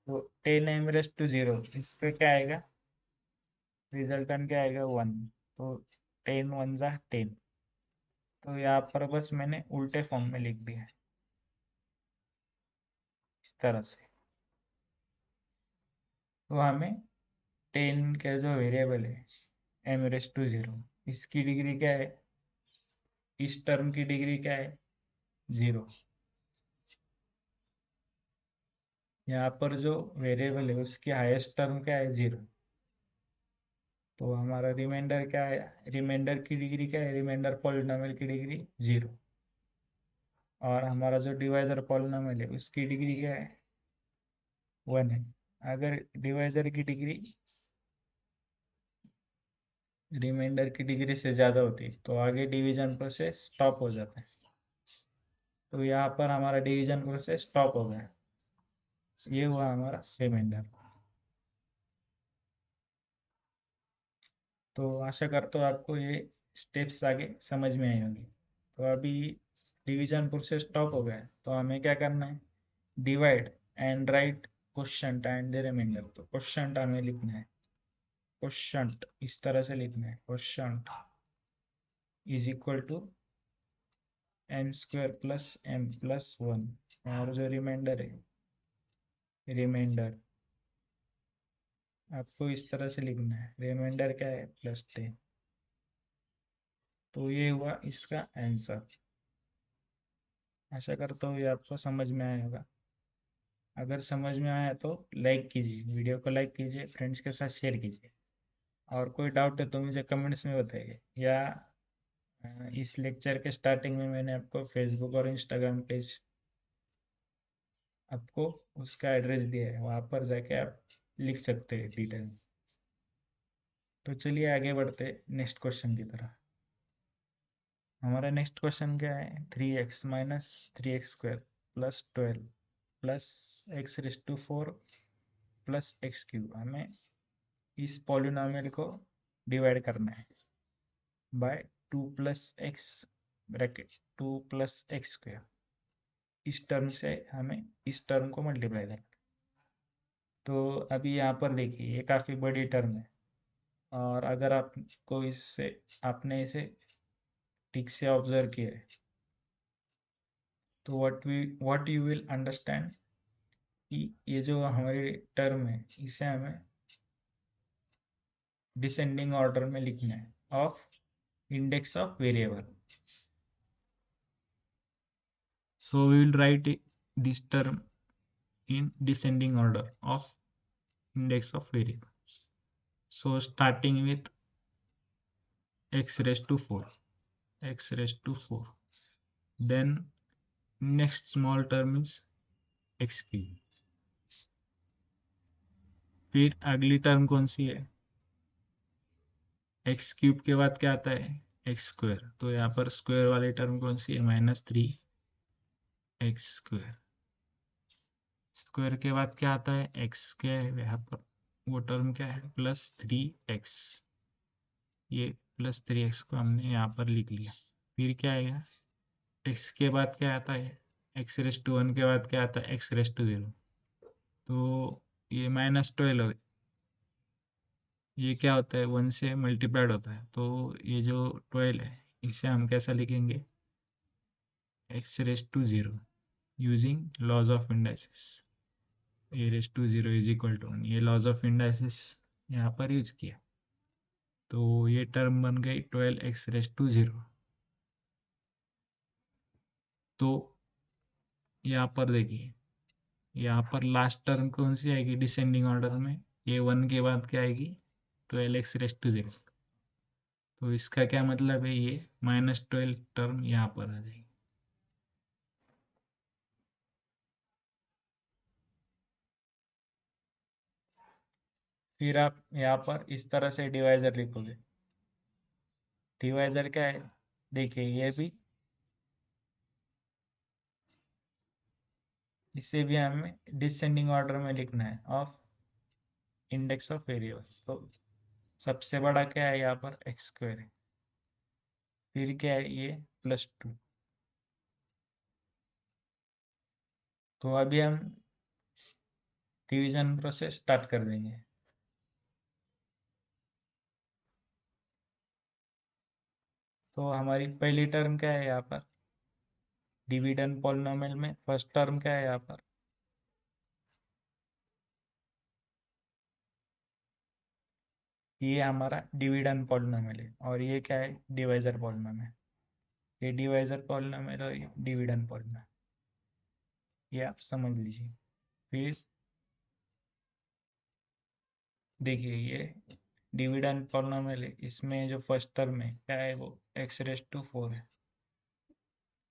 तो 10m⁻0 इस पे क्या आएगा, रिजल्टेंट क्या आएगा 1। तो 10 1 जा 10। तो यहाँ पर बस मैंने उल्टे फॉर्म में लिख दिया है इस तरह से। तो हमें 10 का जो वेरिएबल है m⁻0, इसकी डिग्री क्या है, इस टर्म की डिग्री क्या है 0। यहाँ पर जो वेरिएबल है उसकी हाईएस्ट टर्म क्या है 0। तो हमारा रिमाइंडर क्या है, रिमाइंडर की डिग्री क्या है, रिमाइंडर पॉलिनॉमियल की डिग्री 0, और हमारा जो डिवाइजर पॉलिनॉमियल है उसकी डिग्री क्या है 1 है। अगर डिवाइजर की डिग्री रिमाइंडर की डिग्री से ज़्यादा होती है तो आगे डिवीजन प्रोसेस स्टॉप हो जाता है। तो यहाँ पर हमारा डिवीजन प्रोसेस स्टॉप हो गया, ये हुआ हमारा रिमाइंडर। तो आशा करता हूँ आपको ये स्टेप्स आगे समझ में आई होंगी। तो अभी डिवीजन प्रोसेस स्टॉप हो गया है, तो हमें क्या करना है, divide and write quotient and the remainder. तो क्वोशंट हमें लिखना है, क्वोशंट इस तरह से लिखना है, क्वोशंट = m² + m+1, और जो रिमाइंडर है, रिमाइंडर आपको इस तरह से लिखना है, रिमाइंडर क्या है +10। तो ये हुआ इसका आंसर। आशा करता हूँ ये आपको समझ में आया होगा। अगर समझ में आया तो लाइक कीजिए, वीडियो को लाइक कीजिए, फ्रेंड्स के साथ शेयर कीजिए, और कोई डाउट है तो मुझे कमेंट्स में बताइए, या इस लेक्चर के स्टार्टिंग में मैंने आपको फेसबुक और इंस्टाग्राम पेज आपको उसका एड्रेस दिया है, वहाँ पर जाके आप लिख सकते हैं डिटेल। तो चलिए आगे बढ़ते नेक्स्ट क्वेश्चन की तरफ। हमारा नेक्स्ट क्वेश्चन क्या है, 3x - 3x² + 12 + x⁴ + x³ हमें इस पॉलिनॉमियल को डिवाइड करना है बाय 2 + x ब्रैकेट 2 + x²। इस टर्म से हमें इस टर्म को मल्टीप्लाई करना है। तो अभी यहाँ पर देखिए ये काफ़ी बड़ी टर्म है, और अगर आपको इससे आपने इसे ठीक से ऑब्जर्व किया है तो व्हाट यू विल अंडरस्टैंड कि ये जो हमारी टर्म है इसे हमें डिसेंडिंग ऑर्डर में लिखना है of index of variable. So we will write this term in descending order of index of variable. So starting with x raised to 4, x raised to 4. Then next small term is x cube. फिर अगली term कौन सी है? X cube के बाद क्या आता है? X square. तो यहाँ पर स्क्वायर वाली टर्म कौन सी है? -3x square. स्क्वायर के बाद क्या आता है? एक्स. क्या है यहाँ पर? वो टर्म क्या है? +3x. ये +3x को हमने यहाँ पर लिख लिया. फिर क्या आएगा? x के बाद क्या आता है? x⁻1 के बाद क्या आता है? x⁻0. तो ये -12 ये क्या होता है? 1 से मल्टीप्लाइड होता है. तो ये जो 12 है इसे हम कैसा लिखेंगे? x⁻0 using laws of indices. a⁻0 is equal to 1. ये लॉज ऑफ इंडाइसिस यहाँ पर यूज किया. तो ये टर्म बन गई 12x⁻0. तो यहाँ पर देखिए, यहाँ पर लास्ट टर्म कौन सी आएगी डिसेंडिंग ऑर्डर में? ये 1 के बाद क्या आएगी? 12x⁻0. तो इसका क्या मतलब है? ये -12 टर्म यहाँ पर आ जाएगी. फिर आप यहाँ पर इस तरह से डिवाइजर लिखोगे. डिवाइजर क्या है? देखिए ये भी, इसे भी हमें डिसेंडिंग ऑर्डर में लिखना है ऑफ इंडेक्स ऑफ वेरिएबल्स. तो सबसे बड़ा क्या है यहाँ पर? x² है. फिर क्या है? ये +2. तो अभी हम डिवीजन प्रोसेस स्टार्ट कर देंगे. तो हमारी पहली टर्म क्या है यहाँ पर? डिविडेंड पॉलिनोमियल में फर्स्ट टर्म क्या है यहाँ पर? ये हमारा डिविडेंड पॉलिनोमियल है, और ये क्या है? Divisor polynomial. ये डिवाइजर पॉलिनोमियल और डिविडेंड पॉलिनोमियल, ये आप समझ लीजिए. फिर देखिए ये डिविडेंड पॉलिनोमियल है, इसमें जो फर्स्ट टर्म है क्या है? वो x⁻4 है.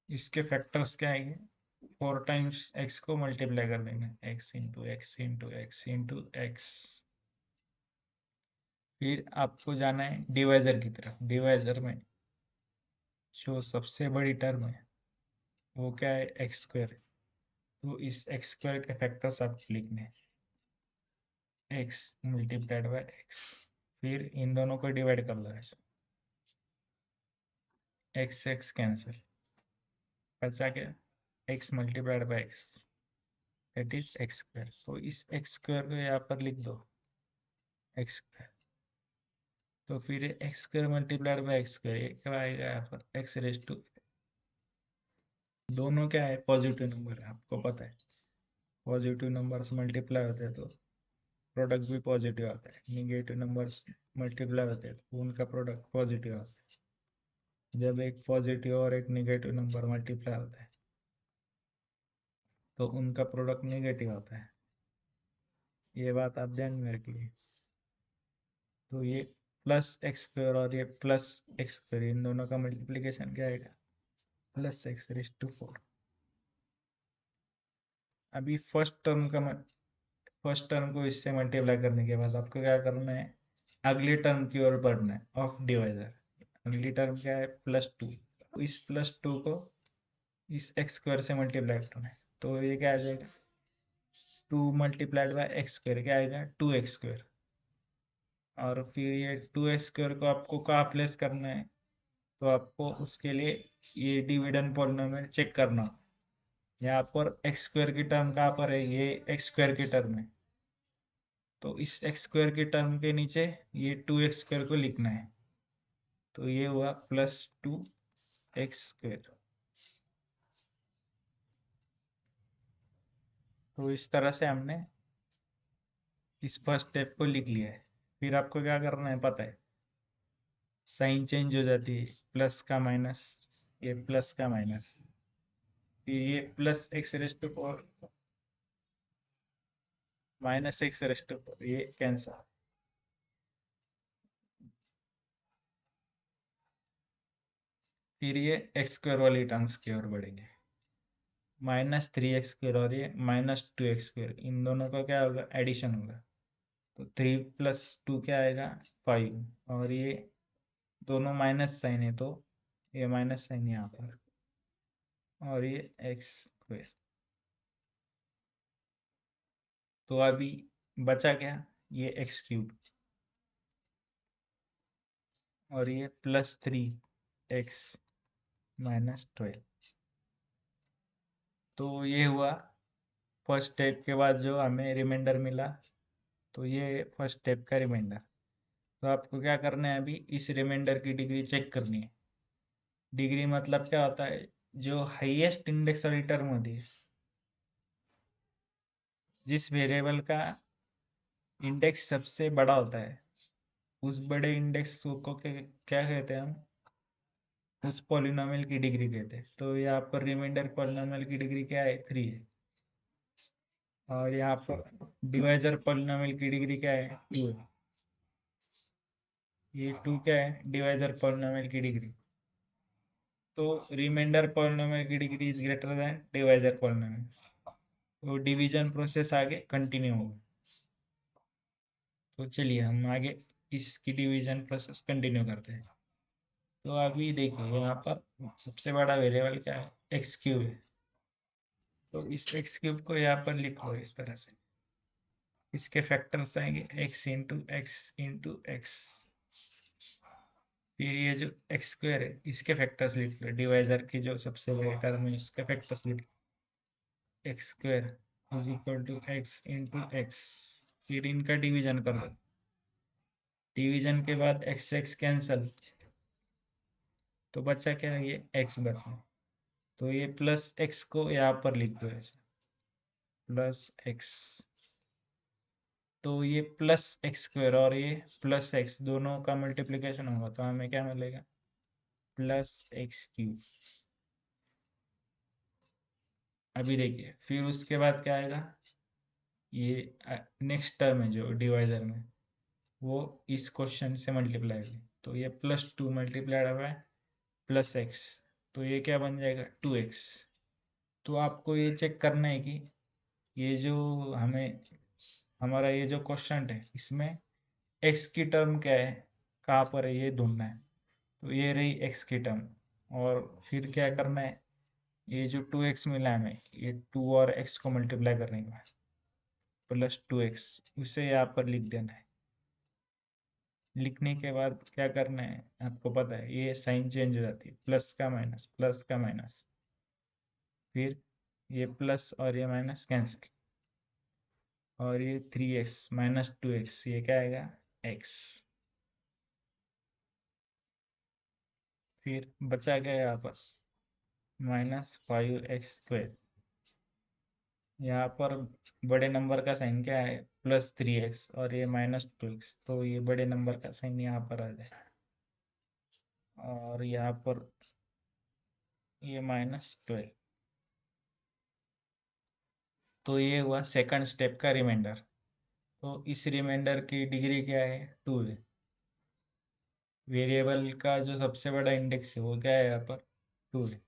इसके फैक्टर्स क्या आएंगे? 4 टाइम्स x को मल्टीप्लाई कर देंगे, x into x into x into x. फिर आपको जाना है डिवाइजर की तरफ. डिवाइजर में जो सबसे बड़ी टर्म है वो क्या है? x². तो इस x² के फैक्टर्स आपको लिखने हैं, x मल्टीप्लाइड बाय x. फिर इन दोनों को डिवाइड कर लो ऐसे, x कैंसिल, बचा क्या? x multiplied by x, that is x². तो इस x² को यहाँ पर लिख दो x². तो फिर x² मल्टीप्लाइड बाय x², ये क्या आएगा यहाँ पर? x⁻, दोनों क्या है? पॉजिटिव नंबर है, आपको पता है. पॉजिटिव नंबर्स मल्टीप्लाई होते हैं तो प्रोडक्ट भी पॉजिटिव आता है. निगेटिव नंबर्स मल्टीप्लाई होते हैं तो उनका प्रोडक्ट पॉजिटिव आता है. जब एक पॉजिटिव और एक निगेटिव नंबर मल्टीप्लाई होता है तो उनका प्रोडक्ट नेगेटिव आता है. ये बात आप ध्यान में रखिए. तो ये +x² और ये +x², इन दोनों का मल्टीप्लीकेशन क्या आएगा? +x⁻4. अभी फर्स्ट टर्म को इससे मल्टीप्लाई करने के बाद आपको क्या करना है? अगली टर्म की ओर बढ़ना है ऑफ डिवाइजर. अगली टर्म क्या है? +2. इस +2 को इस x² से मल्टीप्लाई करना है. तो ये क्या आ जाएगा? 2 मल्टीप्लाइड बाय x², क्या आएगा? 2x². और फिर ये 2x² को आपको कहाँ प्लेस करना है, तो आपको उसके लिए ये डिविडेंड पॉलिनोमियल चेक करना। यहाँ पर x² की टर्म कहाँ पर है, ये x² की टर्म है, तो इस x² की टर्म के नीचे ये 2x² को लिखना है, तो ये हुआ +2x²। तो इस तरह से हमने इस फर्स्ट स्टेप को लिख लिया है। फिर आपको क्या करना है पता है, साइन चेंज हो जाती है, प्लस का माइनस, ये प्लस का माइनस, फिर ये +x⁴ -x⁴ ये कैंसल, फिर ये x² वाली टर्म्स की ओर बढ़ेंगे, -3x² और ये -2x², इन दोनों का क्या होगा, एडिशन होगा, तो 3 + 2 क्या आएगा, 5, और ये दोनों माइनस साइन है, तो ये माइनस साइन यहाँ पर, और ये x²। तो अभी बचा क्या, ये x³ और ये +3x -12। तो ये हुआ फर्स्ट स्टेप के बाद जो हमें रिमाइंडर मिला, तो ये फर्स्ट स्टेप का रिमाइंडर। तो आपको क्या करना है, अभी इस रिमाइंडर की डिग्री चेक करनी है। डिग्री मतलब क्या होता है, जो हाईएस्ट इंडेक्स वाली टर्म होती है, जिस वेरिएबल का इंडेक्स सबसे बड़ा होता है, उस बड़े इंडेक्स को क्या कहते हैं हम, उस पॉलिनोमियल की डिग्री कहते हैं। तो यहाँ पर रिमाइंडर पॉलिनोमियल की डिग्री क्या है, 3 है, और यहाँ पर डिवाइजर पॉलिनोमियल की डिग्री क्या है, 2 है। ये 2 क्या है, डिवाइजर पॉलिनोमियल की डिग्री। तो रिमाइंडर पॉलिनोमियल की degree is greater than divisor polynomial, तो डिवीजन प्रोसेस आगे कंटिन्यू होगा। तो चलिए हम आगे इसकी डिवीजन प्रोसेस कंटिन्यू करते हैं। तो अभी देखिए यहाँ पर सबसे बड़ा वेरिएबल क्या है, x³ है, तो इस x³ को यहाँ पर लिख लो इस तरह से, इसके फैक्टर्स आएंगे x फिर ये जो x² है, इसके फैक्टर्स लिख लो, डिवाइजर की जो सबसे बड़ी टर्म है, इसके फैक्टर्स लिख लो, x² x फिर इनका डिवीजन कर दो, डिवीजन के बाद x कैंसल, तो बचा क्या, ये x बचा, तो ये +x को यहाँ पर लिख दो ऐसे, +x, तो ये +x² और ये +x दोनों का मल्टीप्लिकेशन होगा, तो हमें क्या मिलेगा, +x³। अभी देखिए फिर उसके बाद क्या आएगा, ये नेक्स्ट टर्म है जो डिवाइजर में, वो इस क्वेश्चन से मल्टीप्लाई होगी, तो ये +2 मल्टीप्लाइड हुआ है +x, तो ये क्या बन जाएगा, 2x। तो आपको ये चेक करना है कि ये जो हमें हमारा ये जो क्वेश्चन है, इसमें x की टर्म क्या है, कहाँ पर है, ये ढूंढना है। तो ये रही x की टर्म, और फिर क्या करना है, ये जो 2x मिला हमें, ये 2 और x को मल्टीप्लाई करने के बाद +2x, उसे यहाँ पर लिख देना है। लिखने के बाद क्या करना है, आपको पता है ये साइन चेंज हो जाती है, प्लस का माइनस, प्लस का माइनस, फिर ये प्लस और ये माइनस कैंसिल, और ये 3x -2x, ये क्या आएगा, x। फिर बचा गया यहाँ पर -5x², यहाँ पर बड़े नंबर का साइन क्या है, +3x, और ये -2x, तो ये बड़े नंबर का साइन यहाँ पर आ जाए, और यहाँ पर ये -12। तो ये हुआ सेकंड स्टेप का रिमाइंडर। तो इस रिमाइंडर की डिग्री क्या है, 2 है, वेरिएबल का जो सबसे बड़ा इंडेक्स है वो क्या है, यहाँ पर 2 है,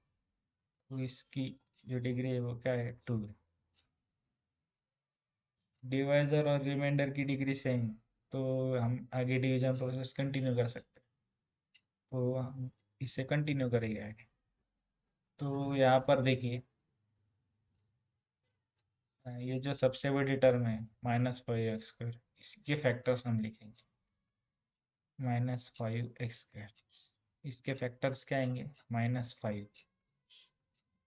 तो इसकी जो डिग्री है वो क्या है, 2 है। डिवाइजर और रिमाइंडर की डिग्री सेम, तो हम आगे डिवीजन प्रोसेस कंटिन्यू कर सकते हैं, तो हम इसे कंटिन्यू करेंगे आगे। तो यहाँ पर देखिए, ये जो सबसे बड़ी टर्म है -5x², इसके फैक्टर्स हम लिखेंगे, -5x²। इसके फैक्टर्स क्या आएंगे? -5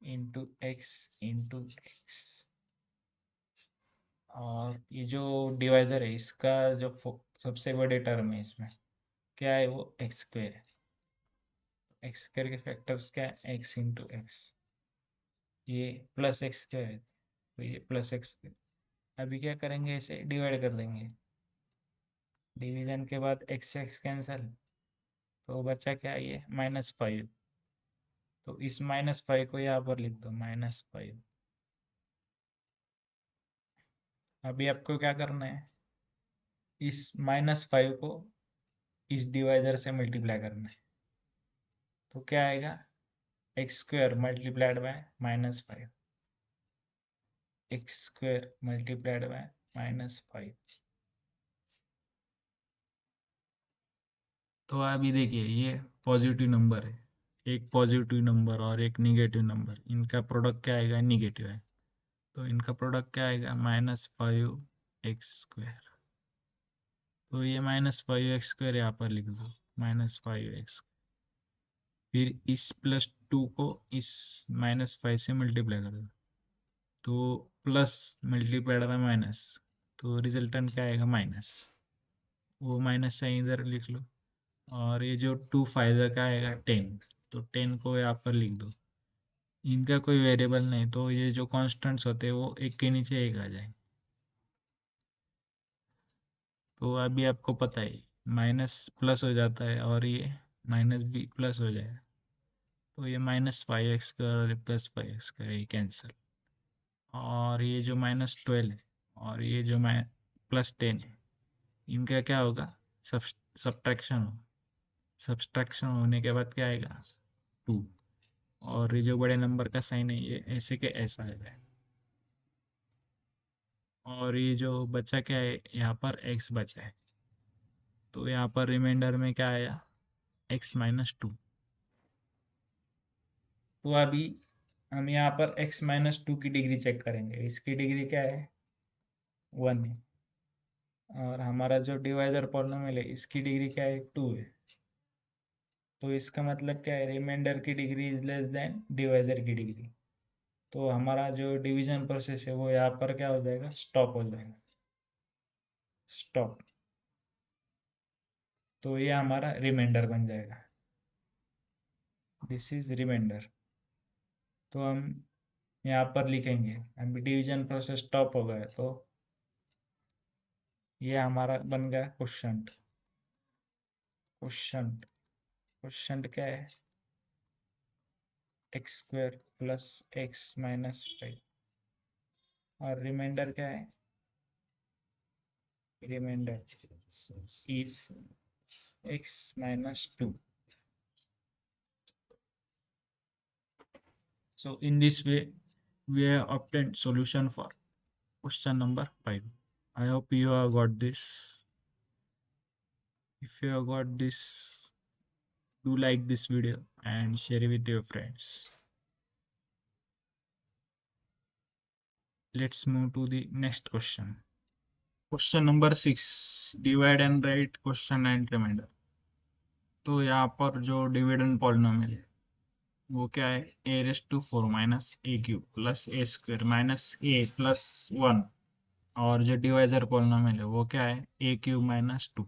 इंटू एक्स, और ये जो डिवाइजर है इसका जो सबसे बड़े टर्म है इसमें क्या है? वो x² है। x² के फैक्टर्स क्या है? x इंटू एक्स, ये प्लस x² है तो ये प्लस x²। अभी क्या करेंगे? इसे डिवाइड कर देंगे। डिवीजन के बाद x x कैंसिल, तो बचा क्या? ये -5। तो इस -5 को यहाँ पर लिख दो, -5। अभी आपको क्या करना है? इस -5 को इस डिवाइजर से मल्टीप्लाई करना है। तो क्या आएगा? x² multiplied by -5, x² multiplied by -5। तो अभी देखिए ये पॉजिटिव नंबर है, एक पॉजिटिव नंबर और एक निगेटिव नंबर, इनका प्रोडक्ट क्या आएगा? निगेटिव है। तो इनका प्रोडक्ट क्या आएगा? -5x²। तो ये -5x² यहाँ पर लिख दो, -5x। फिर इस +2 को इस -5 से मल्टीप्लाई कर दो, तो प्लस मल्टीप्लाइड बाय माइनस, तो रिजल्टेंट क्या आएगा? माइनस। वो माइनस साइन इधर लिख लो, और ये जो 2 फाइव का आएगा 10, तो 10 को यहाँ पर लिख दो। इनका कोई वेरिएबल नहीं, तो ये जो कॉन्स्टेंट्स होते हैं वो एक के नीचे एक आ जाए। तो अभी आपको पता है माइनस प्लस हो जाता है और ये माइनस भी प्लस हो जाएगा। तो ये -5x और +5x ये कैंसिल, और ये जो -12 है और ये जो +10 है, इनका क्या होगा? सब सब्ट्रैक्शन हो। सब्ट्रैक्शन होने के बाद क्या आएगा? 2। और ये जो बड़े नंबर का साइन है ये ऐसे के ऐसा आएगा। और ये जो बचा क्या है? यहाँ पर x बचा है, तो यहाँ पर रिमाइंडर में क्या आया? x-2। तो अभी हम यहाँ पर x-2 की डिग्री चेक करेंगे। इसकी डिग्री क्या है? 1 है। और हमारा जो डिवाइजर पॉलिनोमियल है इसकी डिग्री क्या है? 2 है। तो इसका मतलब क्या है? रिमाइंडर की degree is less than divisor की डिग्री। तो हमारा जो डिवीजन प्रोसेस है वो यहाँ पर क्या हो जाएगा? स्टॉप हो जाएगा, स्टॉप। तो ये हमारा रिमाइंडर बन जाएगा, दिस इज रिमाइंडर। तो हम यहाँ पर लिखेंगे अभी डिवीजन प्रोसेस स्टॉप हो गया, तो ये हमारा बन गया क्वोशंट। क्वोशंट क्वोशंट क्या है? x² plus x-5। और रिमाइंडर क्या है? Remainder is x-2। So in this way, we have obtained solution for question number 5. I hope you have got this. If you have got this, do like this video and share it with your friends. Let's move to the next question. Question number 6, divide and write question and remainder. तो यहाँ पर जो dividend polynomial है वो क्या है? a⁴ minus a³ plus a² minus a plus 1। और जो डिवाइजर पॉलिनोमियल है वो क्या है? a³ - 2।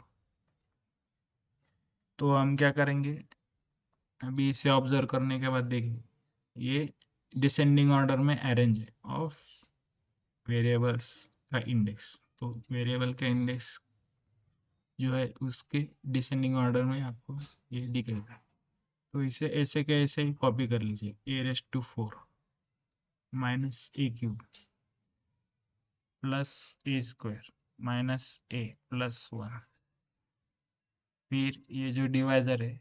तो हम क्या करेंगे? अभी इसे ऑब्जर्व करने के बाद देखिए ये डिसेंडिंग ऑर्डर में अरेंज है ऑफ वेरिएबल्स का इंडेक्स। तो वेरिएबल का इंडेक्स जो है उसके डिसेंडिंग ऑर्डर में आपको ये दिखेगा। तो इसे ऐसे के ऐसे ही कॉपी कर लीजिए। a⁴ minus a³ plus a² minus a plus 1। फिर ये जो डिवाइजर है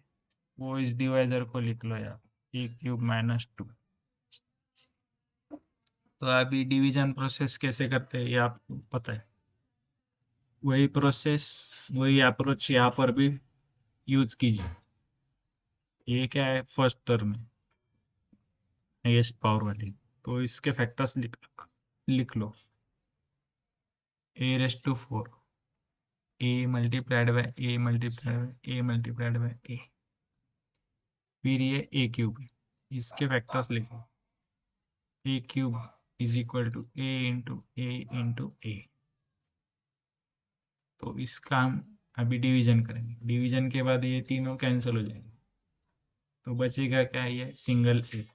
वो इस डिवाइजर को लिख लो यार, a³ - 2। तो अभी डिवीजन प्रोसेस कैसे करते हैं ये आपको पता है। वही प्रोसेस, वही अप्रोच यहाँ पर भी यूज कीजिए। ये क्या है? फर्स्ट टर्म है हाईएस्ट पावर वाली, तो इसके फैक्टर्स लिख लो। a⁴ A multiplied by A multiplied by A multiplied by A, फिर ये ए क्यूब, इसके फैक्टर्स लिखो। A cube is equal to A into A into A. तो इसका हम अभी डिवीजन करेंगे, डिवीजन के बाद ये तीनों कैंसिल हो जाएंगे, तो बचेगा क्या, ये सिंगल ए।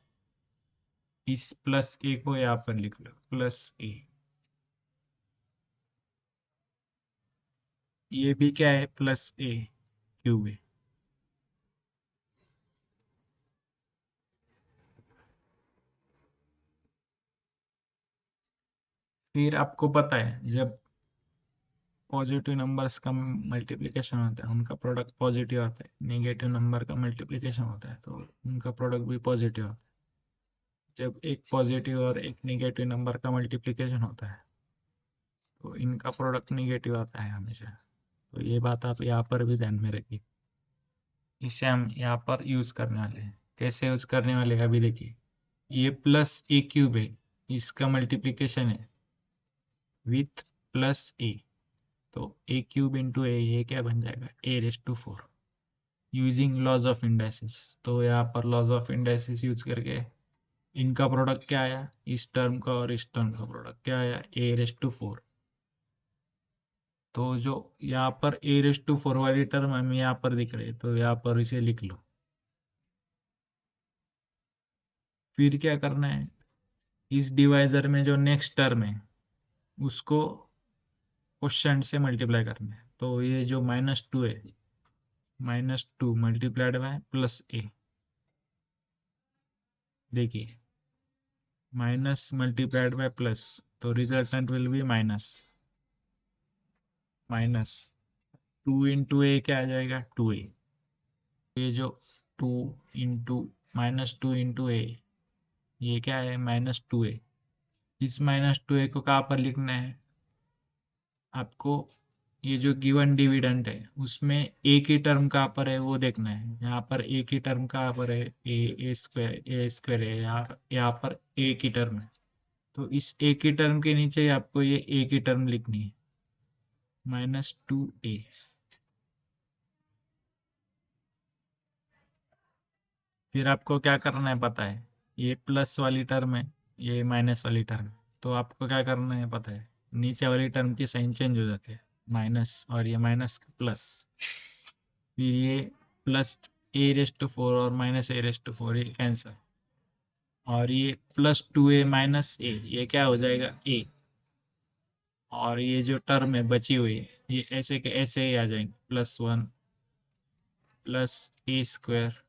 इस प्लस ए को यहाँ पर लिख लो, प्लस ए। ये भी क्या है, प्लस ए क्यूब है। फिर आपको पता है जब पॉजिटिव नंबर्स का मल्टीप्लिकेशन होता है उनका प्रोडक्ट पॉजिटिव आता है, नेगेटिव नंबर का मल्टीप्लिकेशन होता है तो उनका प्रोडक्ट भी पॉजिटिव आता है। जब एक पॉजिटिव और एक नेगेटिव नंबर का मल्टीप्लिकेशन होता है तो इनका प्रोडक्ट नेगेटिव आता है हमेशा। तो ये बात आप यहाँ पर भी ध्यान में रखिए। इसे हम यहाँ पर यूज करने वाले हैं। कैसे यूज करने वाले हैं अभी देखिए। ये प्लस ए क्यूब है, इसका मल्टीप्लिकेशन है विथ प्लस ए, तो ए क्यूब इंटू ए, ये क्या बन जाएगा, A raise to 4 using laws of indices. तो यहाँ पर लॉज ऑफ इंडाइसिस यूज करके इनका प्रोडक्ट क्या आया, इस टर्म का और इस टर्म का प्रोडक्ट क्या आया, ए रेस टू 4। तो जो यहाँ पर ए रेस टू 4 वाली टर्म हमें यहाँ पर दिख रही है तो यहाँ पर इसे लिख लो। फिर क्या करना है, इस डिवाइजर में जो नेक्स्ट टर्म है उसको क्वेश्चन से मल्टीप्लाई करना है। तो ये जो -2 है, -2 मल्टीप्लाइड बाय प्लस ए, देखिए माइनस मल्टीप्लाइड बाय प्लस, तो resultant will be minus. Minus 2 into a क्या आ जाएगा, 2a। ये जो 2 इंटू -2 इंटू ए, ये क्या है, -2a। इस -2a को कहाँ पर लिखना है आपको, ये जो गिवन डिविडेंड है उसमें ए की टर्म कहाँ पर है वो देखना है। यहाँ पर ए की टर्म कहाँ पर है, ए स्क्वायर है, यहाँ पर ए की टर्म है। तो इस ए की टर्म के नीचे आपको ये ए की टर्म लिखनी है, -2a। फिर आपको क्या करना है पता है, ये प्लस वाली टर्म है, ये माइनस वाली टर्म है, तो आपको क्या करना है पता है, नीचे वाली टर्म की साइन चेंज हो जाती है, माइनस और ये माइनस प्लस। फिर ये प्लस ए रेस टू 4 और माइनस ए रेस टू 4 ये कैंसर, और ये +2a माइनस ए, ये क्या हो जाएगा, ए। और ये जो टर्म है बची हुई ये ऐसे के ऐसे ही आ जाएंगे, +1 प्लस ए स्क्वायर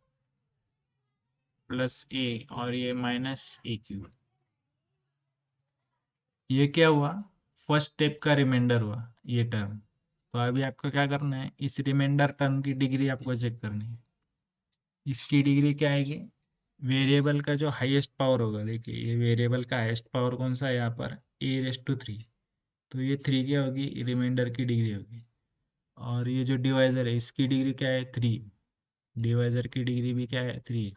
प्लस ए, और ये -a क्यूब। ये क्या हुआ, फर्स्ट स्टेप का रिमाइंडर हुआ ये टर्म। तो अभी आपको क्या करना है, इस रिमाइंडर टर्म की डिग्री आपको चेक करनी है। इसकी डिग्री क्या आएगी, वेरिएबल का जो हाईएस्ट पावर होगा, देखिए ये वेरिएबल का हाईएस्ट पावर कौन सा है यहाँ पर, a⁻3। तो ये 3 क्या होगी, रिमाइंडर की डिग्री होगी। और ये जो डिवाइजर है इसकी डिग्री क्या है, 3। डिवाइजर की डिग्री भी क्या है, 3।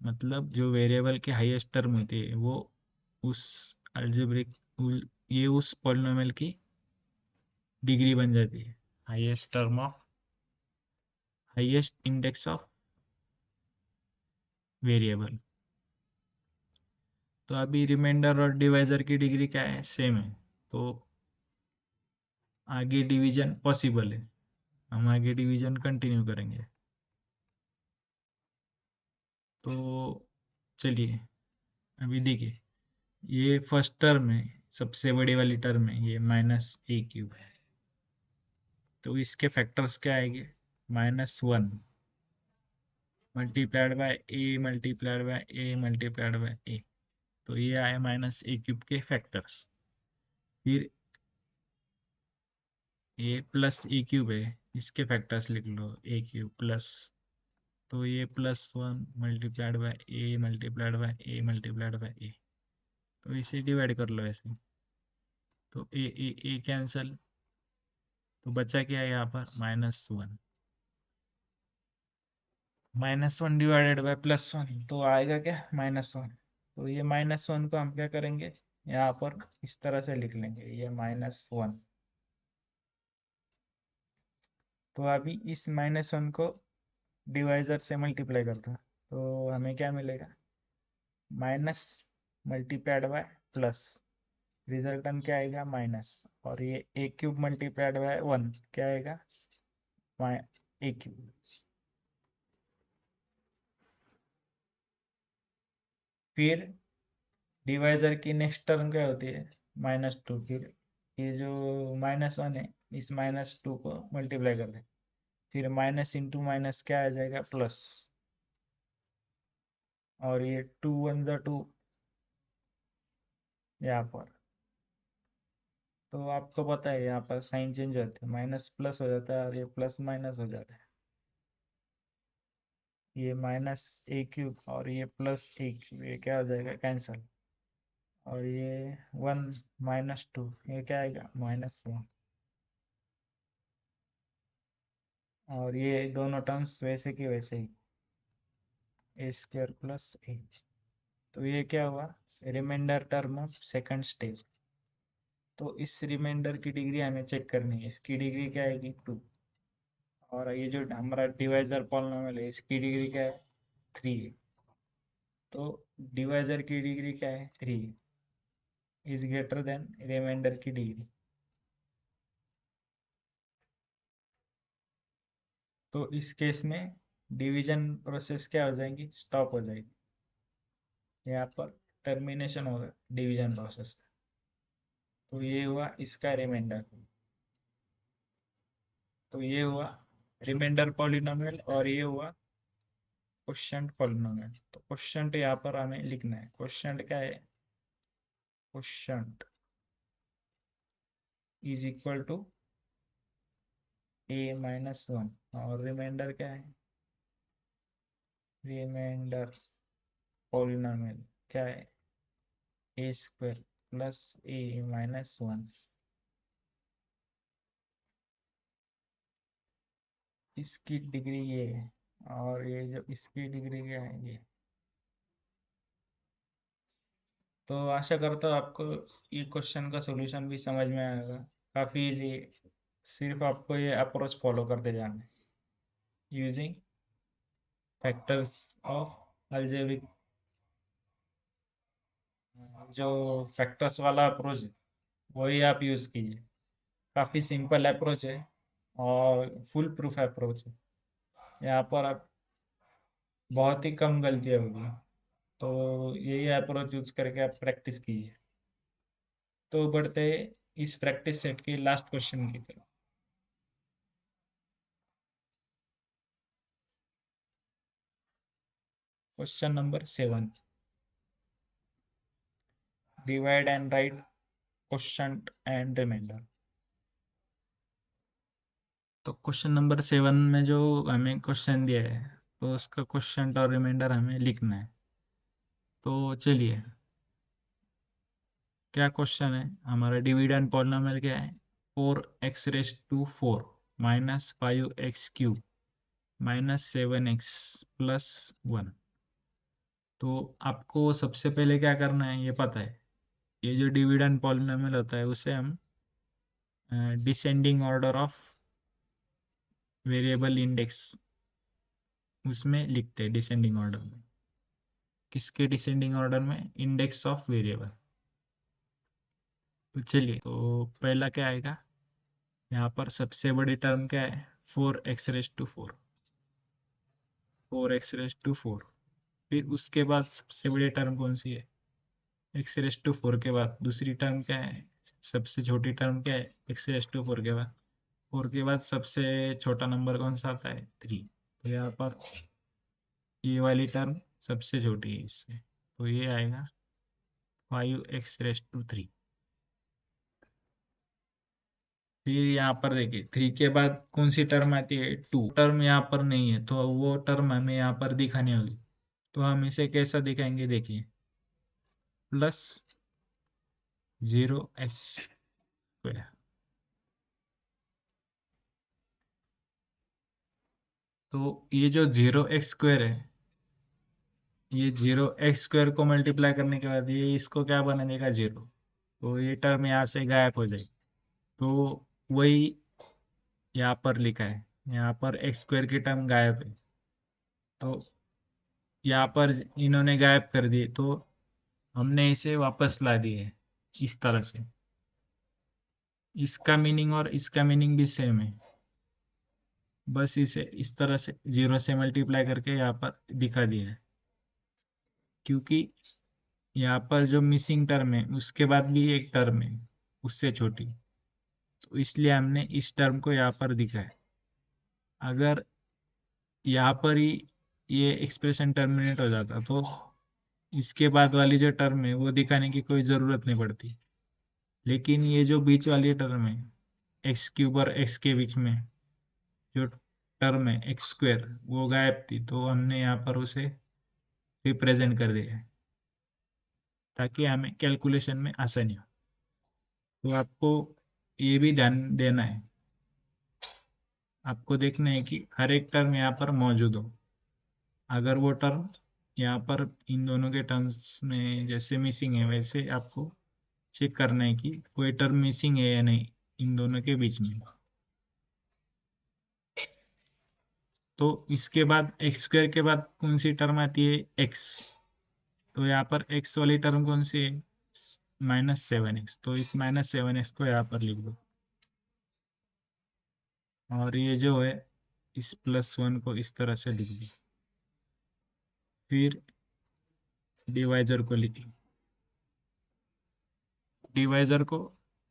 मतलब जो वेरिएबल के हाईएस्ट टर्म होती है वो उस अल्जेब्रिक, ये उस पॉलिनोमियल की डिग्री बन जाती है, highest term of, highest index of variable. तो अभी रिमाइंडर और डिवाइजर की डिग्री क्या है, सेम है, तो आगे डिवीजन पॉसिबल है। हम आगे डिवीजन कंटिन्यू करेंगे। तो चलिए अभी देखिए, ये फर्स्ट टर्म है, सबसे बड़ी वाली टर्म है, ये -a³ है। तो इसके फैक्टर्स क्या आएंगे, -1 multiplied by A multiplied by A multiplied by a. तो ये आए -a³ के फैक्टर्स। फिर ये +a³ है, इसके फैक्टर्स लिख लो, a³ प्लस, तो ये +1 multiplied by A multiplied by A multiplied by a. तो इसे डिवाइड कर लो ऐसे, तो ए कैंसल, तो बचा क्या है यहाँ पर, -1। -1 डिवाइडेड बाय +1 तो आएगा क्या, -1। तो ये -1 को हम क्या करेंगे, यहाँ पर इस तरह से लिख लेंगे, ये -1। तो अभी इस -1 को डिवाइजर से मल्टीप्लाई करता हूँ, तो हमें क्या मिलेगा, minus multiplied by plus, resultant क्या आएगा माइनस, और ये ए क्यूब मल्टीप्लाइड बाय 1 क्या आएगा, ए क्यूब। फिर डिवाइजर की नेक्स्ट टर्म क्या होती है, -2। फिर ये जो -1 है, इस -2 को मल्टीप्लाई कर दें, फिर माइनस इंटू माइनस क्या आ जाएगा, प्लस, और ये 2 1 जा 2 यहाँ पर। तो आपको पता है यहाँ पर साइन चेंज होते हैं, माइनस प्लस हो जाता है और ये प्लस माइनस हो जाता है, ये माइनस ए क्यूब और ये प्लस ए क्यूब, ये क्या हो जाएगा, कैंसल, और ये 1 -2 ये क्या आएगा, -1, और ये दोनों टर्म्स वैसे की वैसे ही, ए स्क्वायर प्लस ए। तो ये क्या हुआ, remainder term of second stage. तो इस रिमाइंडर की डिग्री हमें चेक करनी है, इसकी डिग्री क्या आएगी, 2, और ये जो हमारा डिवाइजर पॉलिनोमियल है इसकी डिग्री क्या है, 3 है। तो डिवाइजर की डिग्री क्या है, 3 इज ग्रेटर देन रिमाइंडर की डिग्री। तो इस केस में डिवीजन प्रोसेस क्या हो जाएगी, स्टॉप हो जाएगी, यहाँ पर टर्मिनेशन होगा डिवीजन प्रोसेस। तो ये हुआ इसका रिमाइंडर। तो ये हुआ रिमाइंडर पॉलिनोमियल और ये हुआ क्वोशिएंट पॉलिनोमियल। तो क्वोशिएंट यहाँ पर हमें लिखना है, क्वोशिएंट क्या है, quotient is equal to a-1, और रिमाइंडर क्या है, रिमाइंडर पॉलिनोमियल क्या है, ए स्क्वायर प्लस a-1। इसकी डिग्री ये है, और ये जो इसकी डिग्री क्या है, ये। तो आशा करता हूँ आपको ये क्वेश्चन का सॉल्यूशन भी समझ में आएगा, काफ़ी इजी, सिर्फ आपको ये अप्रोच फॉलो करते जाना है, यूजिंग फैक्टर्स ऑफ अलजेब्रिक। जो फैक्टर्स वाला अप्रोच है वही आप यूज़ कीजिए, काफ़ी सिंपल अप्रोच है और फुल प्रूफ अप्रोच है। यहाँ पर आप बहुत ही कम गलतियाँ होगी, तो यही अप्रोच यूज करके आप प्रैक्टिस कीजिए। तो बढ़ते इस प्रैक्टिस सेट के लास्ट क्वेश्चन की तरफ। Question number 7, divide and write quotient and remainder. तो क्वेश्चन नंबर 7 में जो हमें क्वेश्चन दिया है, तो उसका क्वोशंट और रिमाइंडर हमें लिखना है। तो चलिए, क्या क्वेश्चन है हमारा, डिविडेंड पॉलिनोमियल क्या है, 4x⁴ -5x³ -7x+1। तो आपको सबसे पहले क्या करना है, ये पता है, ये जो डिविडेंड पॉलिनोमियल होता है उसे हम descending order of variable index उसमें लिखते हैं, डिसेंडिंग ऑर्डर में। किसके डिसेंडिंग ऑर्डर में, इंडेक्स ऑफ वेरिएबल। तो चलिए, तो पहला क्या आएगा, यहाँ पर सबसे बड़ी टर्म क्या है, 4x⁴, 4x⁴। फिर उसके बाद सबसे बड़ी टर्म कौन सी है, x⁴ के बाद दूसरी टर्म क्या है, सबसे छोटी टर्म क्या है, x⁴ के बाद, 4 के बाद सबसे छोटा नंबर कौन सा आता है, 3। तो यहाँ पर ये वाली टर्म सबसे छोटी है इससे, तो ये आएगा 5x⁵। फिर यहाँ पर देखिए 3 के बाद कौन सी टर्म आती है, 2 टर्म यहाँ पर नहीं है, तो वो टर्म हमें यहाँ पर दिखानी होगी। तो हम इसे कैसा दिखाएंगे, देखिए, +0x²। तो ये जो 0x² है, ये 0x² को मल्टीप्लाई करने के बाद ये इसको क्या बना देगा, 0। तो ये टर्म यहाँ से गायब हो जाएगी। तो वही यहाँ पर लिखा है, यहाँ पर एक्स स्क्वायर की टर्म गायब है, तो यहाँ पर इन्होंने गायब कर दिए, तो हमने इसे वापस ला दिए इस तरह से। इसका मीनिंग और इसका मीनिंग भी सेम है, बस इसे इस तरह से जीरो से मल्टीप्लाई करके यहाँ पर दिखा दिया है, क्योंकि यहाँ पर जो मिसिंग टर्म है उसके बाद भी एक टर्म है उससे छोटी, तो इसलिए हमने इस टर्म को यहाँ पर दिखाया। अगर यहाँ पर ही ये एक्सप्रेशन टर्मिनेट हो जाता तो इसके बाद वाली जो टर्म है वो दिखाने की कोई ज़रूरत नहीं पड़ती, लेकिन ये जो बीच वाली टर्म है एक्स क्यूब और एक्स के बीच में जो टर्म है एक्स स्क्वायर वो गायब थी, तो हमने यहाँ पर उसे रिप्रेजेंट कर दिया है ताकि हमें कैलकुलेशन में आसानी हो। तो आपको ये भी ध्यान देना है, आपको देखना है कि हर एक टर्म यहाँ पर मौजूद हो। अगर वो टर्म यहाँ पर इन दोनों के टर्म्स में जैसे मिसिंग है, वैसे आपको चेक करना है कि कोई टर्म मिसिंग है या नहीं इन दोनों के बीच में। तो इसके बाद एक्स स्क्वायर के बाद कौन सी टर्म आती है, एक्स। तो यहाँ पर एक्स वाली टर्म कौन सी है, -7x। तो इस -7x को यहाँ पर लिख दो, और ये जो है इस +1 को इस तरह से लिख दो, फिर डिवाइजर को लिख लो। डिवाइजर को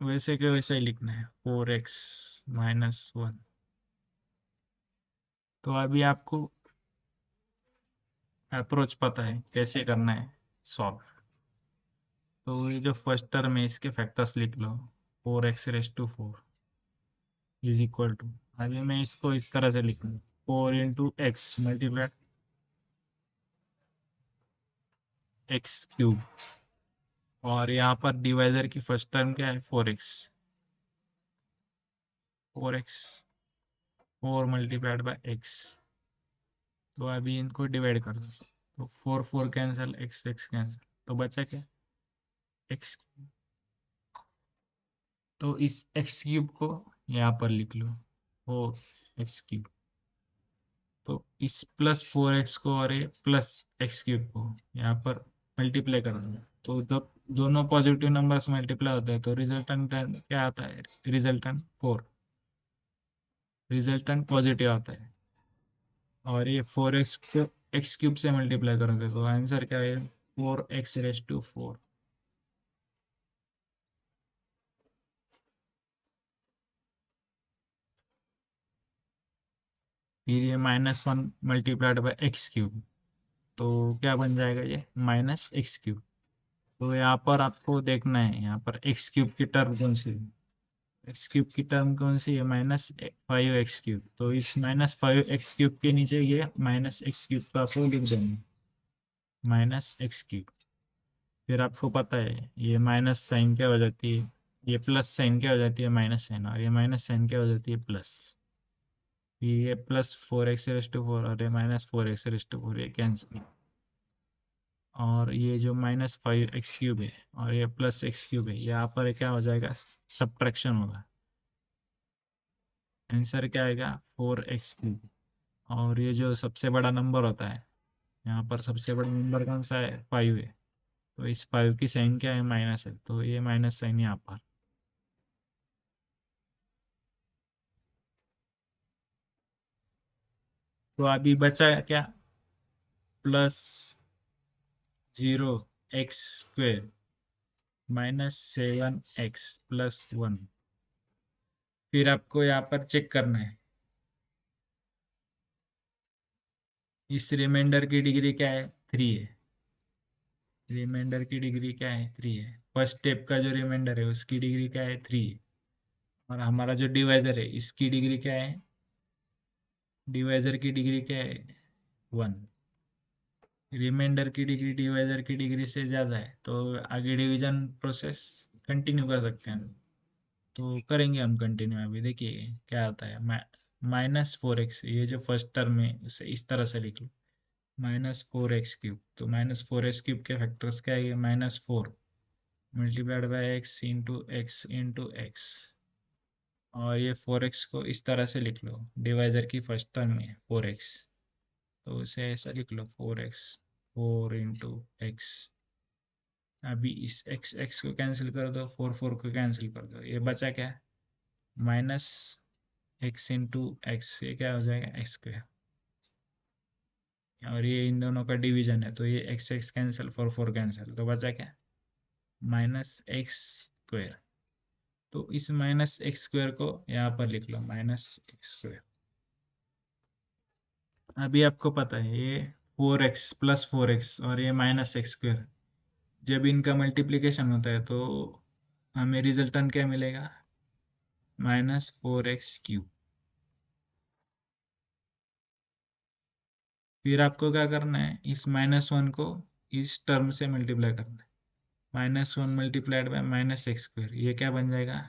वैसे के वैसे ही लिखना है, 4x-1। तो अभी आपको अप्रोच पता है कैसे करना है सॉल्व। तो ये जो फर्स्ट टर्म है इसके फैक्टर्स लिख लो, 4x⁴ इज इक्वल टू, अभी मैं इसको इस तरह से लिख लूँ, 4 × x मल्टीप्लाई x³ और यहाँ पर डिवाइजर की फर्स्ट टर्म क्या है, 4x। 4 × x। तो अभी इनको डिवाइड कर दो, तो 4 कैंसिल, x कैंसिल, तो बचा क्या, x। तो इस x³ को यहाँ पर लिख लो, 4x³। तो इस +4x को और ये +x³ को यहाँ पर मल्टीप्लाई कर दो, तो जब दोनों पॉजिटिव नंबर्स मल्टीप्लाई होते हैं तो रिजल्टेंट क्या आता है, रिजल्टेंट 4, रिजल्टेंट पॉजिटिव आता है। और ये 4x को x³ से मल्टीप्लाई करोगे तो आंसर क्या है, 4x⁴। फिर ये -1 मल्टीप्लाइड बाय x³, तो क्या बन जाएगा ये -x³। तो यहाँ पर आपको देखना है यहाँ पर x³ की टर्म कौन सी है, x³ की टर्म कौन सी है, -5x³। तो इस -5x³ के नीचे ये -x³ का आपको लिख देंगे, -x³। फिर आपको पता है ये माइनस साइन क्या हो जाती है, ये प्लस साइन क्या हो जाती है, माइनस साइन, और ये माइनस साइन क्या हो जाती है, प्लस। ये +4x⁴ और ये -4x⁴, ये कैंसिल। और ये जो -5x³ है और ये +x³ है, यहाँ पर क्या हो जाएगा, सब्ट्रैक्शन होगा। आंसर क्या आएगा, 4x³। और ये जो सबसे बड़ा नंबर होता है, यहाँ पर सबसे बड़ा नंबर कौन सा है, 5 है। तो इस 5 की साइन क्या है, माइनस है, तो ये माइनस साइन यहाँ पर। तो अभी बचा क्या, +0x² -7x +1। फिर आपको यहाँ पर चेक करना है इस रिमाइंडर की डिग्री क्या है, 3 है। रिमाइंडर की डिग्री क्या है, 3 है। फर्स्ट स्टेप का जो रिमाइंडर है उसकी डिग्री क्या है, 3 है। और हमारा जो डिवाइजर है इसकी डिग्री क्या है, डिवाइजर की डिग्री क्या है, 1। रिमाइंडर की डिग्री डिवाइजर की डिग्री से ज़्यादा है, तो आगे डिवीजन प्रोसेस कंटिन्यू कर सकते हैं। तो करेंगे हम कंटिन्यू, अभी देखिए क्या आता है। -4x, ये जो फर्स्ट टर्म है उसे इस तरह से लिखिए, -4x³। तो -4x³ के फैक्टर्स क्या है, -4 × x × x × x। और ये 4x को इस तरह से लिख लो, डिवाइजर की फर्स्ट टर्म में 4x, तो उसे ऐसा लिख लो 4x, 4 इंटू एक्स। अभी इस x x को कैंसिल कर दो, 4 4 को कैंसिल कर दो, ये बचा क्या, माइनस x इंटू एक्स, ये क्या हो जाएगा एक्स स्क्वायर। और ये इन दोनों का डिवीजन है, तो ये x x कैंसिल, 4 4 कैंसिल, तो बचा क्या, माइनस एक्स स्क्वायर। तो इस माइनस एक्स स्क्वायर को यहाँ पर लिख लो, माइनस एक्स स्क्वायर। अभी आपको पता है ये 4x प्लस 4x और ये माइनस एक्स स्क्वायर, जब इनका मल्टीप्लीकेशन होता है तो हमें रिजल्टेंट क्या मिलेगा, माइनस 4x क्यूब। फिर आपको क्या करना है, इस -1 को इस टर्म से मल्टीप्लाई करना है, -1 multiplied bye minus x square, ये क्या बन जाएगा,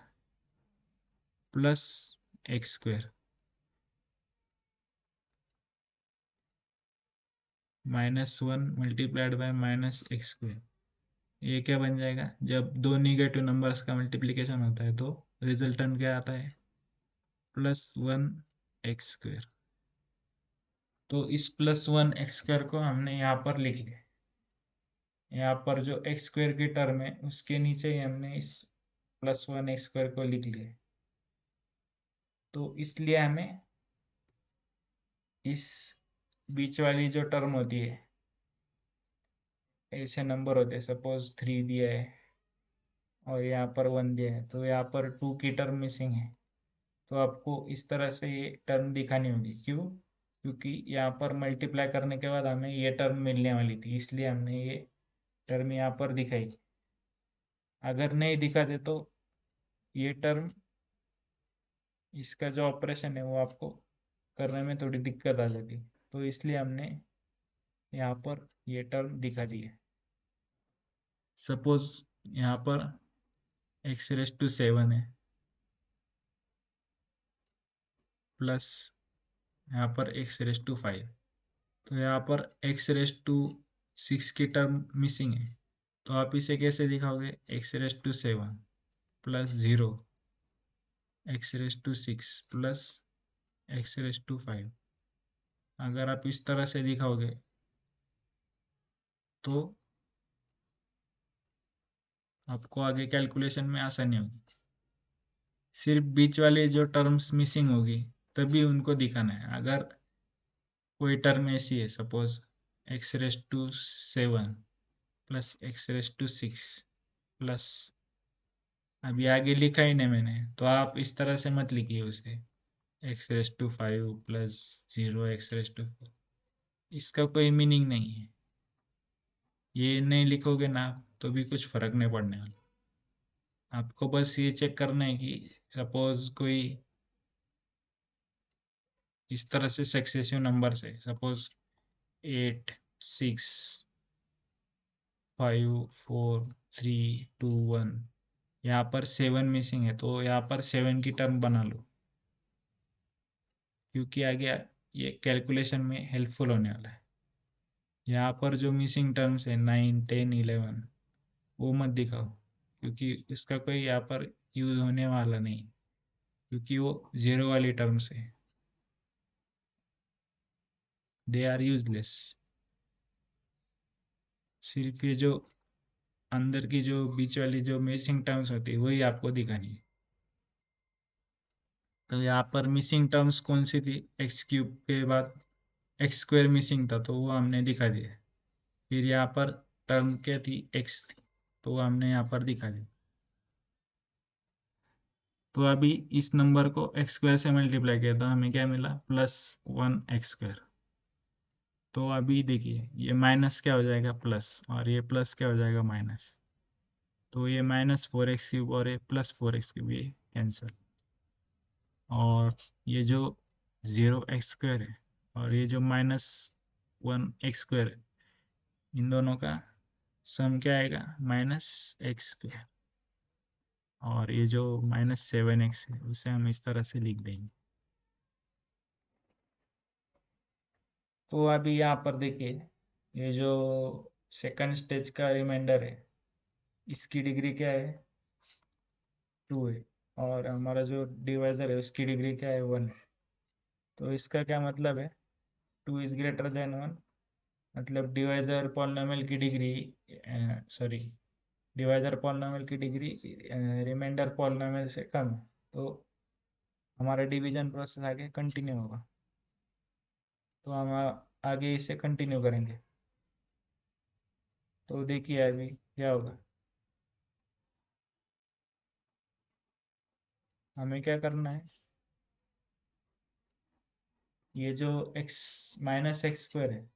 plus x square, -1 multiplied bye minus x square, ये क्या बन जाएगा, जब दो निगेटिव नंबर्स का मल्टीप्लीकेशन होता है तो रिजल्टेंट क्या आता है, +1 एक्स स्क्वायर। तो इस +1 एक्स स्क्वायर को हमने यहाँ पर लिख लिया, यहाँ पर जो एक्स स्क्वायर की टर्म है उसके नीचे ही हमने इस +1 एक्स स्क्वायर को लिख लिया। तो इसलिए हमें इस बीच वाली जो टर्म होती है, ऐसे नंबर होते हैं, सपोज 3 दिया है और यहाँ पर 1 दिया है, तो यहाँ पर 2 की टर्म मिसिंग है, तो आपको इस तरह से ये टर्म दिखानी होगी। क्यों, क्योंकि यहाँ पर मल्टीप्लाई करने के बाद हमें ये टर्म मिलने वाली थी, इसलिए हमने ये टर्म यहाँ पर दिखाई। अगर नहीं दिखाते तो ये टर्म, इसका जो ऑपरेशन है वो आपको करने में थोड़ी दिक्कत आ जाती, तो इसलिए हमने यहाँ पर ये टर्म दिखा दी है। सपोज यहाँ पर x⁻⁷ है, प्लस यहाँ पर x⁵, तो यहाँ पर x⁻⁶ की टर्म मिसिंग है, तो आप इसे कैसे दिखाओगे, x⁻⁷ plus 0, x⁻⁶ plus x⁻⁵। अगर आप इस तरह से दिखाओगे तो आपको आगे कैलकुलेशन में आसानी होगी। सिर्फ बीच वाले जो टर्म्स मिसिंग होगी तभी उनको दिखाना है। अगर कोई टर्म ऐसी है, suppose x⁻⁷ plus x⁻⁶ plus, अभी आगे लिखा ही नहीं मैंने, तो आप इस तरह से मत लिखिए उसे, x⁵ प्लस 0 x⁻⁴, इसका कोई मीनिंग नहीं है। ये नहीं लिखोगे ना तो भी कुछ फर्क नहीं पड़ने वाला। आपको बस ये चेक करना है कि सपोज कोई इस तरह से सक्सेसिव नंबर से, सपोज 8 6 5 4 3 2 1, यहाँ पर 7 मिसिंग है, तो यहाँ पर 7 की टर्म बना लो, क्योंकि आगे ये कैलकुलेशन में हेल्पफुल होने वाला है। यहाँ पर जो मिसिंग टर्म्स है 9 10 11, वो मत दिखाओ, क्योंकि इसका कोई यहाँ पर यूज होने वाला नहीं, क्योंकि वो जीरो वाली टर्म्स है, दे आर यूजलेस। सिर्फ ये जो अंदर की जो बीच वाली जो मिसिंग टर्म्स होती है वही आपको दिखानी है। तो यहाँ पर मिसिंग टर्म्स कौन सी थी, x³ के बाद x² मिसिंग था, तो वो हमने दिखा दिया। फिर यहाँ पर टर्म क्या थी, x थी, तो वो हमने यहाँ पर दिखा दिया। तो अभी इस नंबर को x² से मल्टीप्लाई किया तो हमें क्या मिला, +1 x²। तो अभी देखिए ये माइनस क्या हो जाएगा प्लस, और ये प्लस क्या हो जाएगा माइनस, तो ये -4x³ और ये +4x³ ये कैंसिल, और ये जो 0 x² है और ये जो -1 x² है, इन दोनों का सम क्या आएगा, -x²। और ये जो -7x है उसे हम इस तरह से लिख देंगे। तो अभी यहाँ पर देखिए, ये जो सेकंड स्टेज का रिमाइंडर है, इसकी डिग्री क्या है, 2 है। और हमारा जो डिवाइजर है उसकी डिग्री क्या है 1। तो इसका क्या मतलब है, 2 is greater than 1, मतलब डिवाइजर पॉलिनोमियल की डिग्री, सॉरी, डिवाइजर पॉलिनोमियल की डिग्री रिमाइंडर पॉलिनोमियल से कम है। तो हमारा डिवीजन प्रोसेस आगे कंटिन्यू होगा। तो हम आगे इसे कंटिन्यू करेंगे। तो देखिए अभी क्या होगा, हमें क्या करना है, ये जो x -x² है,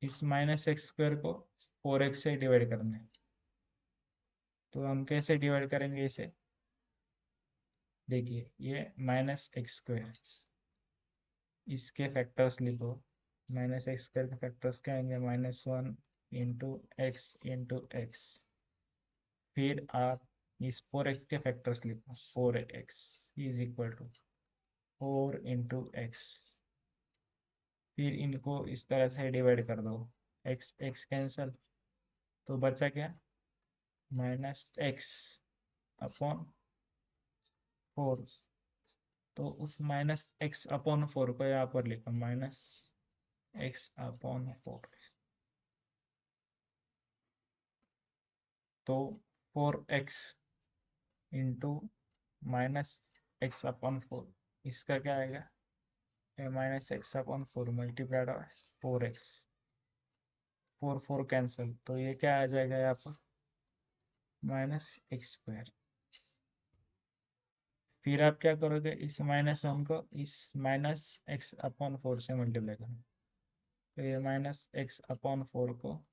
इस -x² को 4x से डिवाइड करना है। तो हम कैसे डिवाइड करेंगे इसे, देखिए ये -x², इसके फैक्टर्स लिखो। -x² के फैक्टर्स क्या आएंगे, -1 इंटू एक्स इंटू एक्स। फिर आप इस 4x के फैक्टर्स लिखो, 4x is equal to 4 into x. फिर इनको इस तरह से डिवाइड कर दो, x x कैंसल, तो बचा क्या, -x/4। तो उस -x/4 को यहाँ पर लिखो, -x/4। तो 4x इंटू -x/4, इसका क्या आएगा, -x/4 मल्टीप्लाइड 4x, 4 कैंसल, तो ये क्या आ जाएगा यहाँ पर, -x²। फिर आप क्या करोगे, इस -1 को इस -x/4 से मल्टीप्लाई करो। तो ये -x/4 को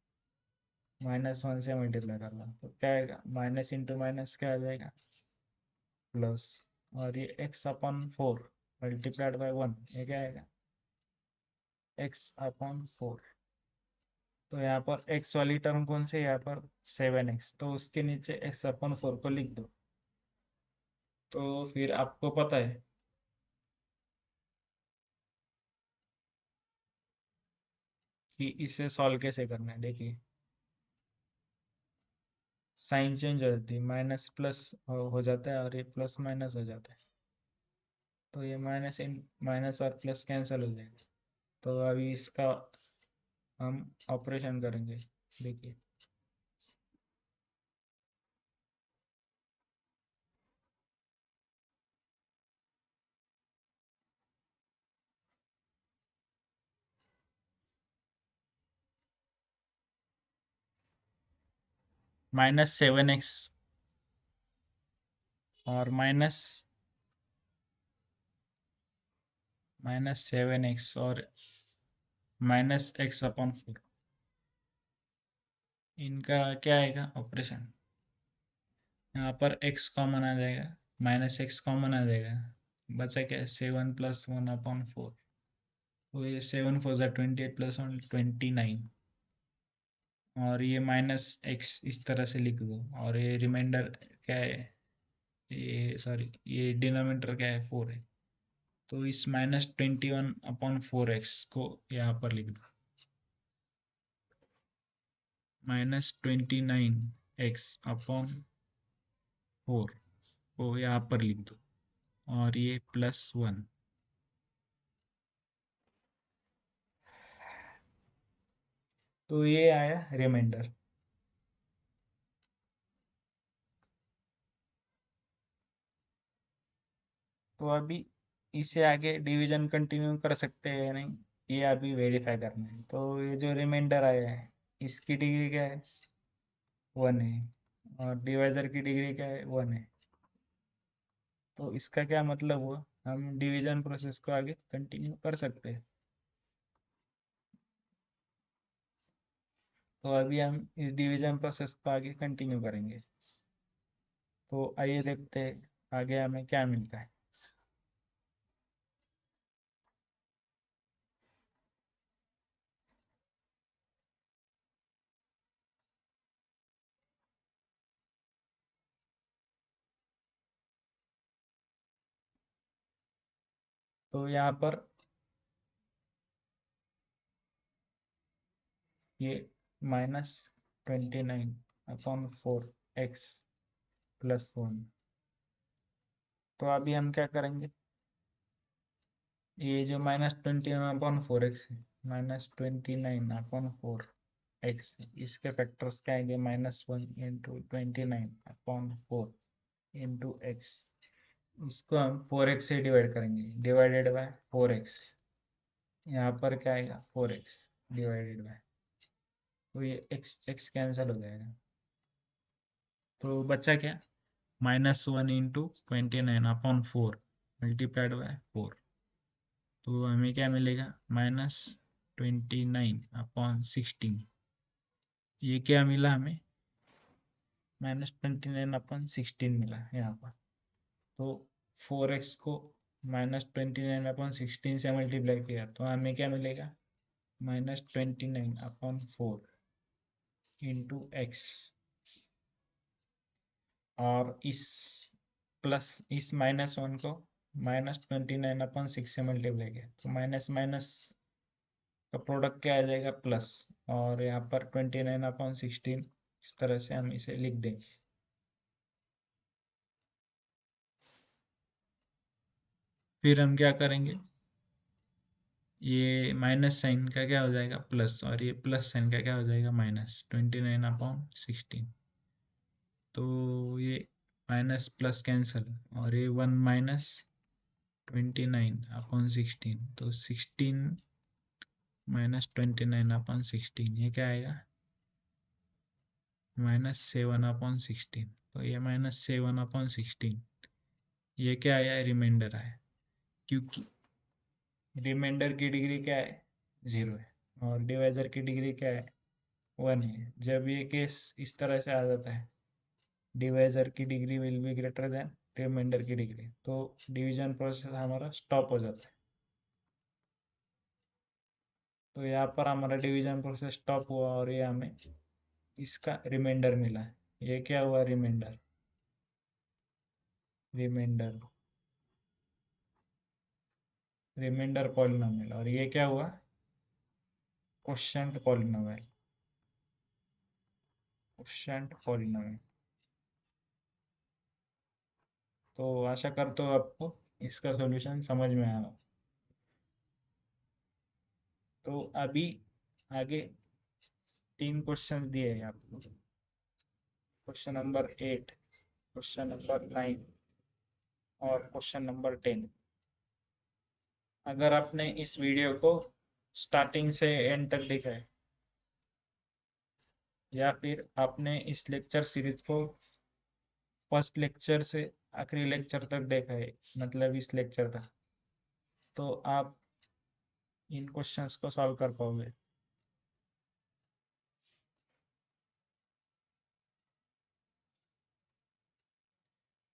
-1 से मल्टीप्लाई करना, तो क्या आएगा, माइनस इंटू माइनस क्या आ जाएगा, प्लस। और ये x/4 मल्टीप्लाइड बाय 1, ये क्या आएगा, x/4। तो यहाँ पर x वाली टर्म कौन सी है, यहाँ पर 7x, तो उसके नीचे x/4 को लिख दो। तो फिर आपको पता है कि इसे सॉल्व कैसे करना है। देखिए साइन चेंज हो जाती है, माइनस प्लस हो जाता है और ये प्लस माइनस हो जाता है। तो ये माइनस इन माइनस और प्लस कैंसिल हो जाएगा। तो अभी इसका हम ऑपरेशन करेंगे, देखिए -7x और -7x और -x/4, इनका क्या आएगा ऑपरेशन, यहाँ पर x कॉमन आ जाएगा, -x कॉमन आ जाएगा, बचा क्या, 7 + 1/4। तो ये 7 4 28 + 1 29, और ये -x इस तरह से लिख दो, और ये रिमाइंडर क्या है, ये सॉरी ये डिनोमिनेटर क्या है, 4 है। तो इस -21/4x को यहाँ पर लिख दो, -29x/4 को यहाँ पर लिख दो, और ये +1। तो ये आया रिमाइंडर। तो अभी इसे आगे डिवीजन कंटिन्यू कर सकते हैं या नहीं, ये अभी वेरीफाई करना है। तो ये जो रिमाइंडर आया है, इसकी डिग्री क्या है, 1 है, और डिवाइजर की डिग्री क्या है, 1 है। तो इसका क्या मतलब हुआ, हम डिवीजन प्रोसेस को आगे कंटिन्यू कर सकते हैं। तो अभी हम इस डिवीजन प्रोसेस को आगे कंटिन्यू करेंगे। तो आइए देखते हैं आगे हमें क्या मिलता है। तो यहाँ पर ये -29/4x + 1, तो अभी हम क्या करेंगे, ये जो -29/4x है, -29/4x, इसके फैक्टर्स क्या आएंगे, -1 × 29/4 इंटू एक्स। इसको हम 4x से डिवाइड करेंगे, डिवाइडेड बाय 4x। यहाँ पर क्या आएगा, 4x डिवाइडेड बाय, तो ये x x कैंसिल हो जाएगा, तो बच्चा क्या, -1 × 29/4 मल्टीप्लाइड बाय 4। तो हमें क्या मिलेगा, -29/16। ये क्या मिला हमें, -29/16 मिला यहाँ पर। तो 4x को -29/16 से मल्टीप्लाई किया तो हमें क्या मिलेगा, -29/4 इंटू एक्स। और इस -1 को -29/6 से मल्टीप्लाई किया तो माइनस माइनस का प्रोडक्ट क्या आ जाएगा, प्लस। और यहाँ पर 29/16 इस तरह से हम इसे लिख देंगे। फिर हम क्या करेंगे, ये माइनस साइन का क्या हो जाएगा, प्लस, और ये प्लस साइन का क्या हो जाएगा, -29/16। तो ये माइनस प्लस कैंसल, और ये 1 - 29/16, तो 16 - 29/16, ये क्या आएगा, -7/16। तो ये -7/16, ये क्या आया, रिमाइंडर आया, क्योंकि रिमाइंडर की डिग्री क्या है, 0 है, और डिवाइजर की डिग्री क्या है, 1 है। जब ये केस इस तरह से आ जाता है, डिवाइजर की degree will be greater than remainder की डिग्री, तो डिवीजन प्रोसेस हमारा स्टॉप हो जाता है। तो यहाँ पर हमारा डिवीजन प्रोसेस स्टॉप हुआ, और ये हमें इसका रिमाइंडर मिला है। ये क्या हुआ, रिमाइंडर, रिमाइंडर रिमाइंडर पॉलिनोमियल। और ये क्या हुआ, क्वोशिएंट पॉलिनोमियल, क्वोशिएंट पॉलिनोमियल। तो आशा करता हूँ आपको इसका सॉल्यूशन समझ में आया। तो अभी आगे 3 क्वेश्चन दिए हैं आपको, क्वेश्चन नंबर 8, क्वेश्चन नंबर 9 और क्वेश्चन नंबर 10। अगर आपने इस वीडियो को स्टार्टिंग से एंड तक देखा है, या फिर आपने इस लेक्चर सीरीज को फर्स्ट लेक्चर से आखिरी लेक्चर तक देखा है, मतलब इस लेक्चर तक, तो आप इन क्वेश्चंस को सॉल्व कर पाओगे।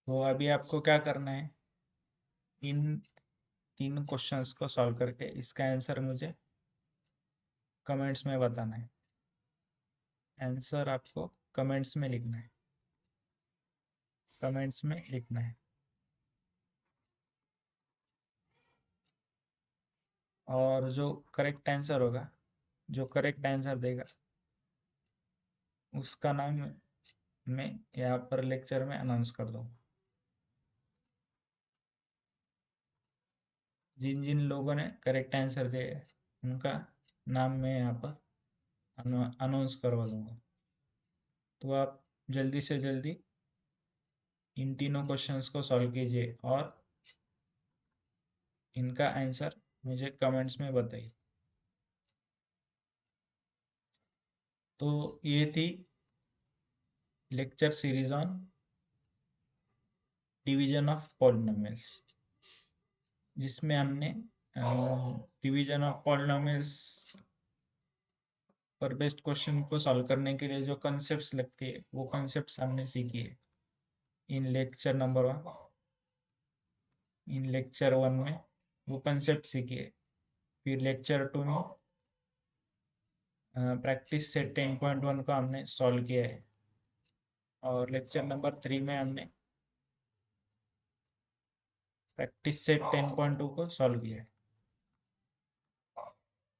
तो अभी आपको क्या करना है, इन 3 क्वेश्चंस को सॉल्व करके इसका आंसर मुझे कमेंट्स में बताना है। आंसर आपको कमेंट्स में लिखना है, कमेंट्स में लिखना है। और जो करेक्ट आंसर होगा, जो करेक्ट आंसर देगा, उसका नाम मैं यहाँ पर लेक्चर में अनाउंस कर दूंगा। जिन जिन लोगों ने करेक्ट आंसर दिया है, उनका नाम मैं यहाँ पर अनाउंस करवा दूंगा। तो आप जल्दी से जल्दी इन तीनों क्वेश्चंस को सॉल्व कीजिए, और इनका आंसर मुझे कमेंट्स में बताइए। तो ये थी lecture series on division of polynomials, जिसमें हमने डिवीजन ऑफ पॉलिनोमियल्स पर बेस्ड क्वेश्चन को सॉल्व करने के लिए जो कॉन्सेप्ट्स लगती है, वो कॉन्सेप्ट्स हमने सीखी है इन लेक्चर नंबर 1। इन लेक्चर 1 में वो कॉन्सेप्ट सीखी है। फिर लेक्चर 2 में प्रैक्टिस सेट 10.1 को हमने सॉल्व किया है, और लेक्चर नंबर 3 में हमने प्रैक्टिस सेट 10.2 को सॉल्व किया है।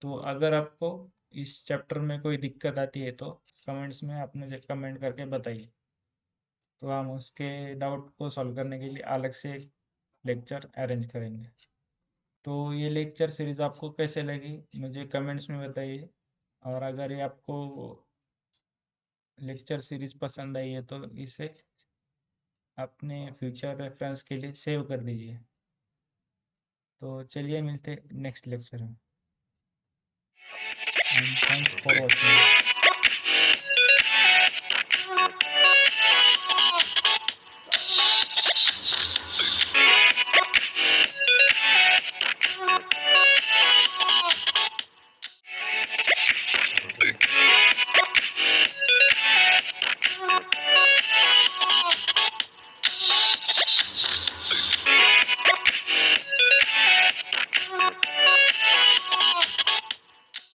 तो अगर आपको इस चैप्टर में कोई दिक्कत आती है तो कमेंट्स में आप मुझे कमेंट करके बताइए, तो हम उसके डाउट को सॉल्व करने के लिए अलग से लेक्चर अरेंज करेंगे। तो ये लेक्चर सीरीज आपको कैसे लगी मुझे कमेंट्स में बताइए, और अगर ये आपको लेक्चर सीरीज पसंद आई है तो इसे अपने फ्यूचर रेफरेंस के लिए सेव कर दीजिए। तो चलिए मिलते नेक्स्ट लेक्चर में, एंड थैंक्स फॉर वॉचिंग।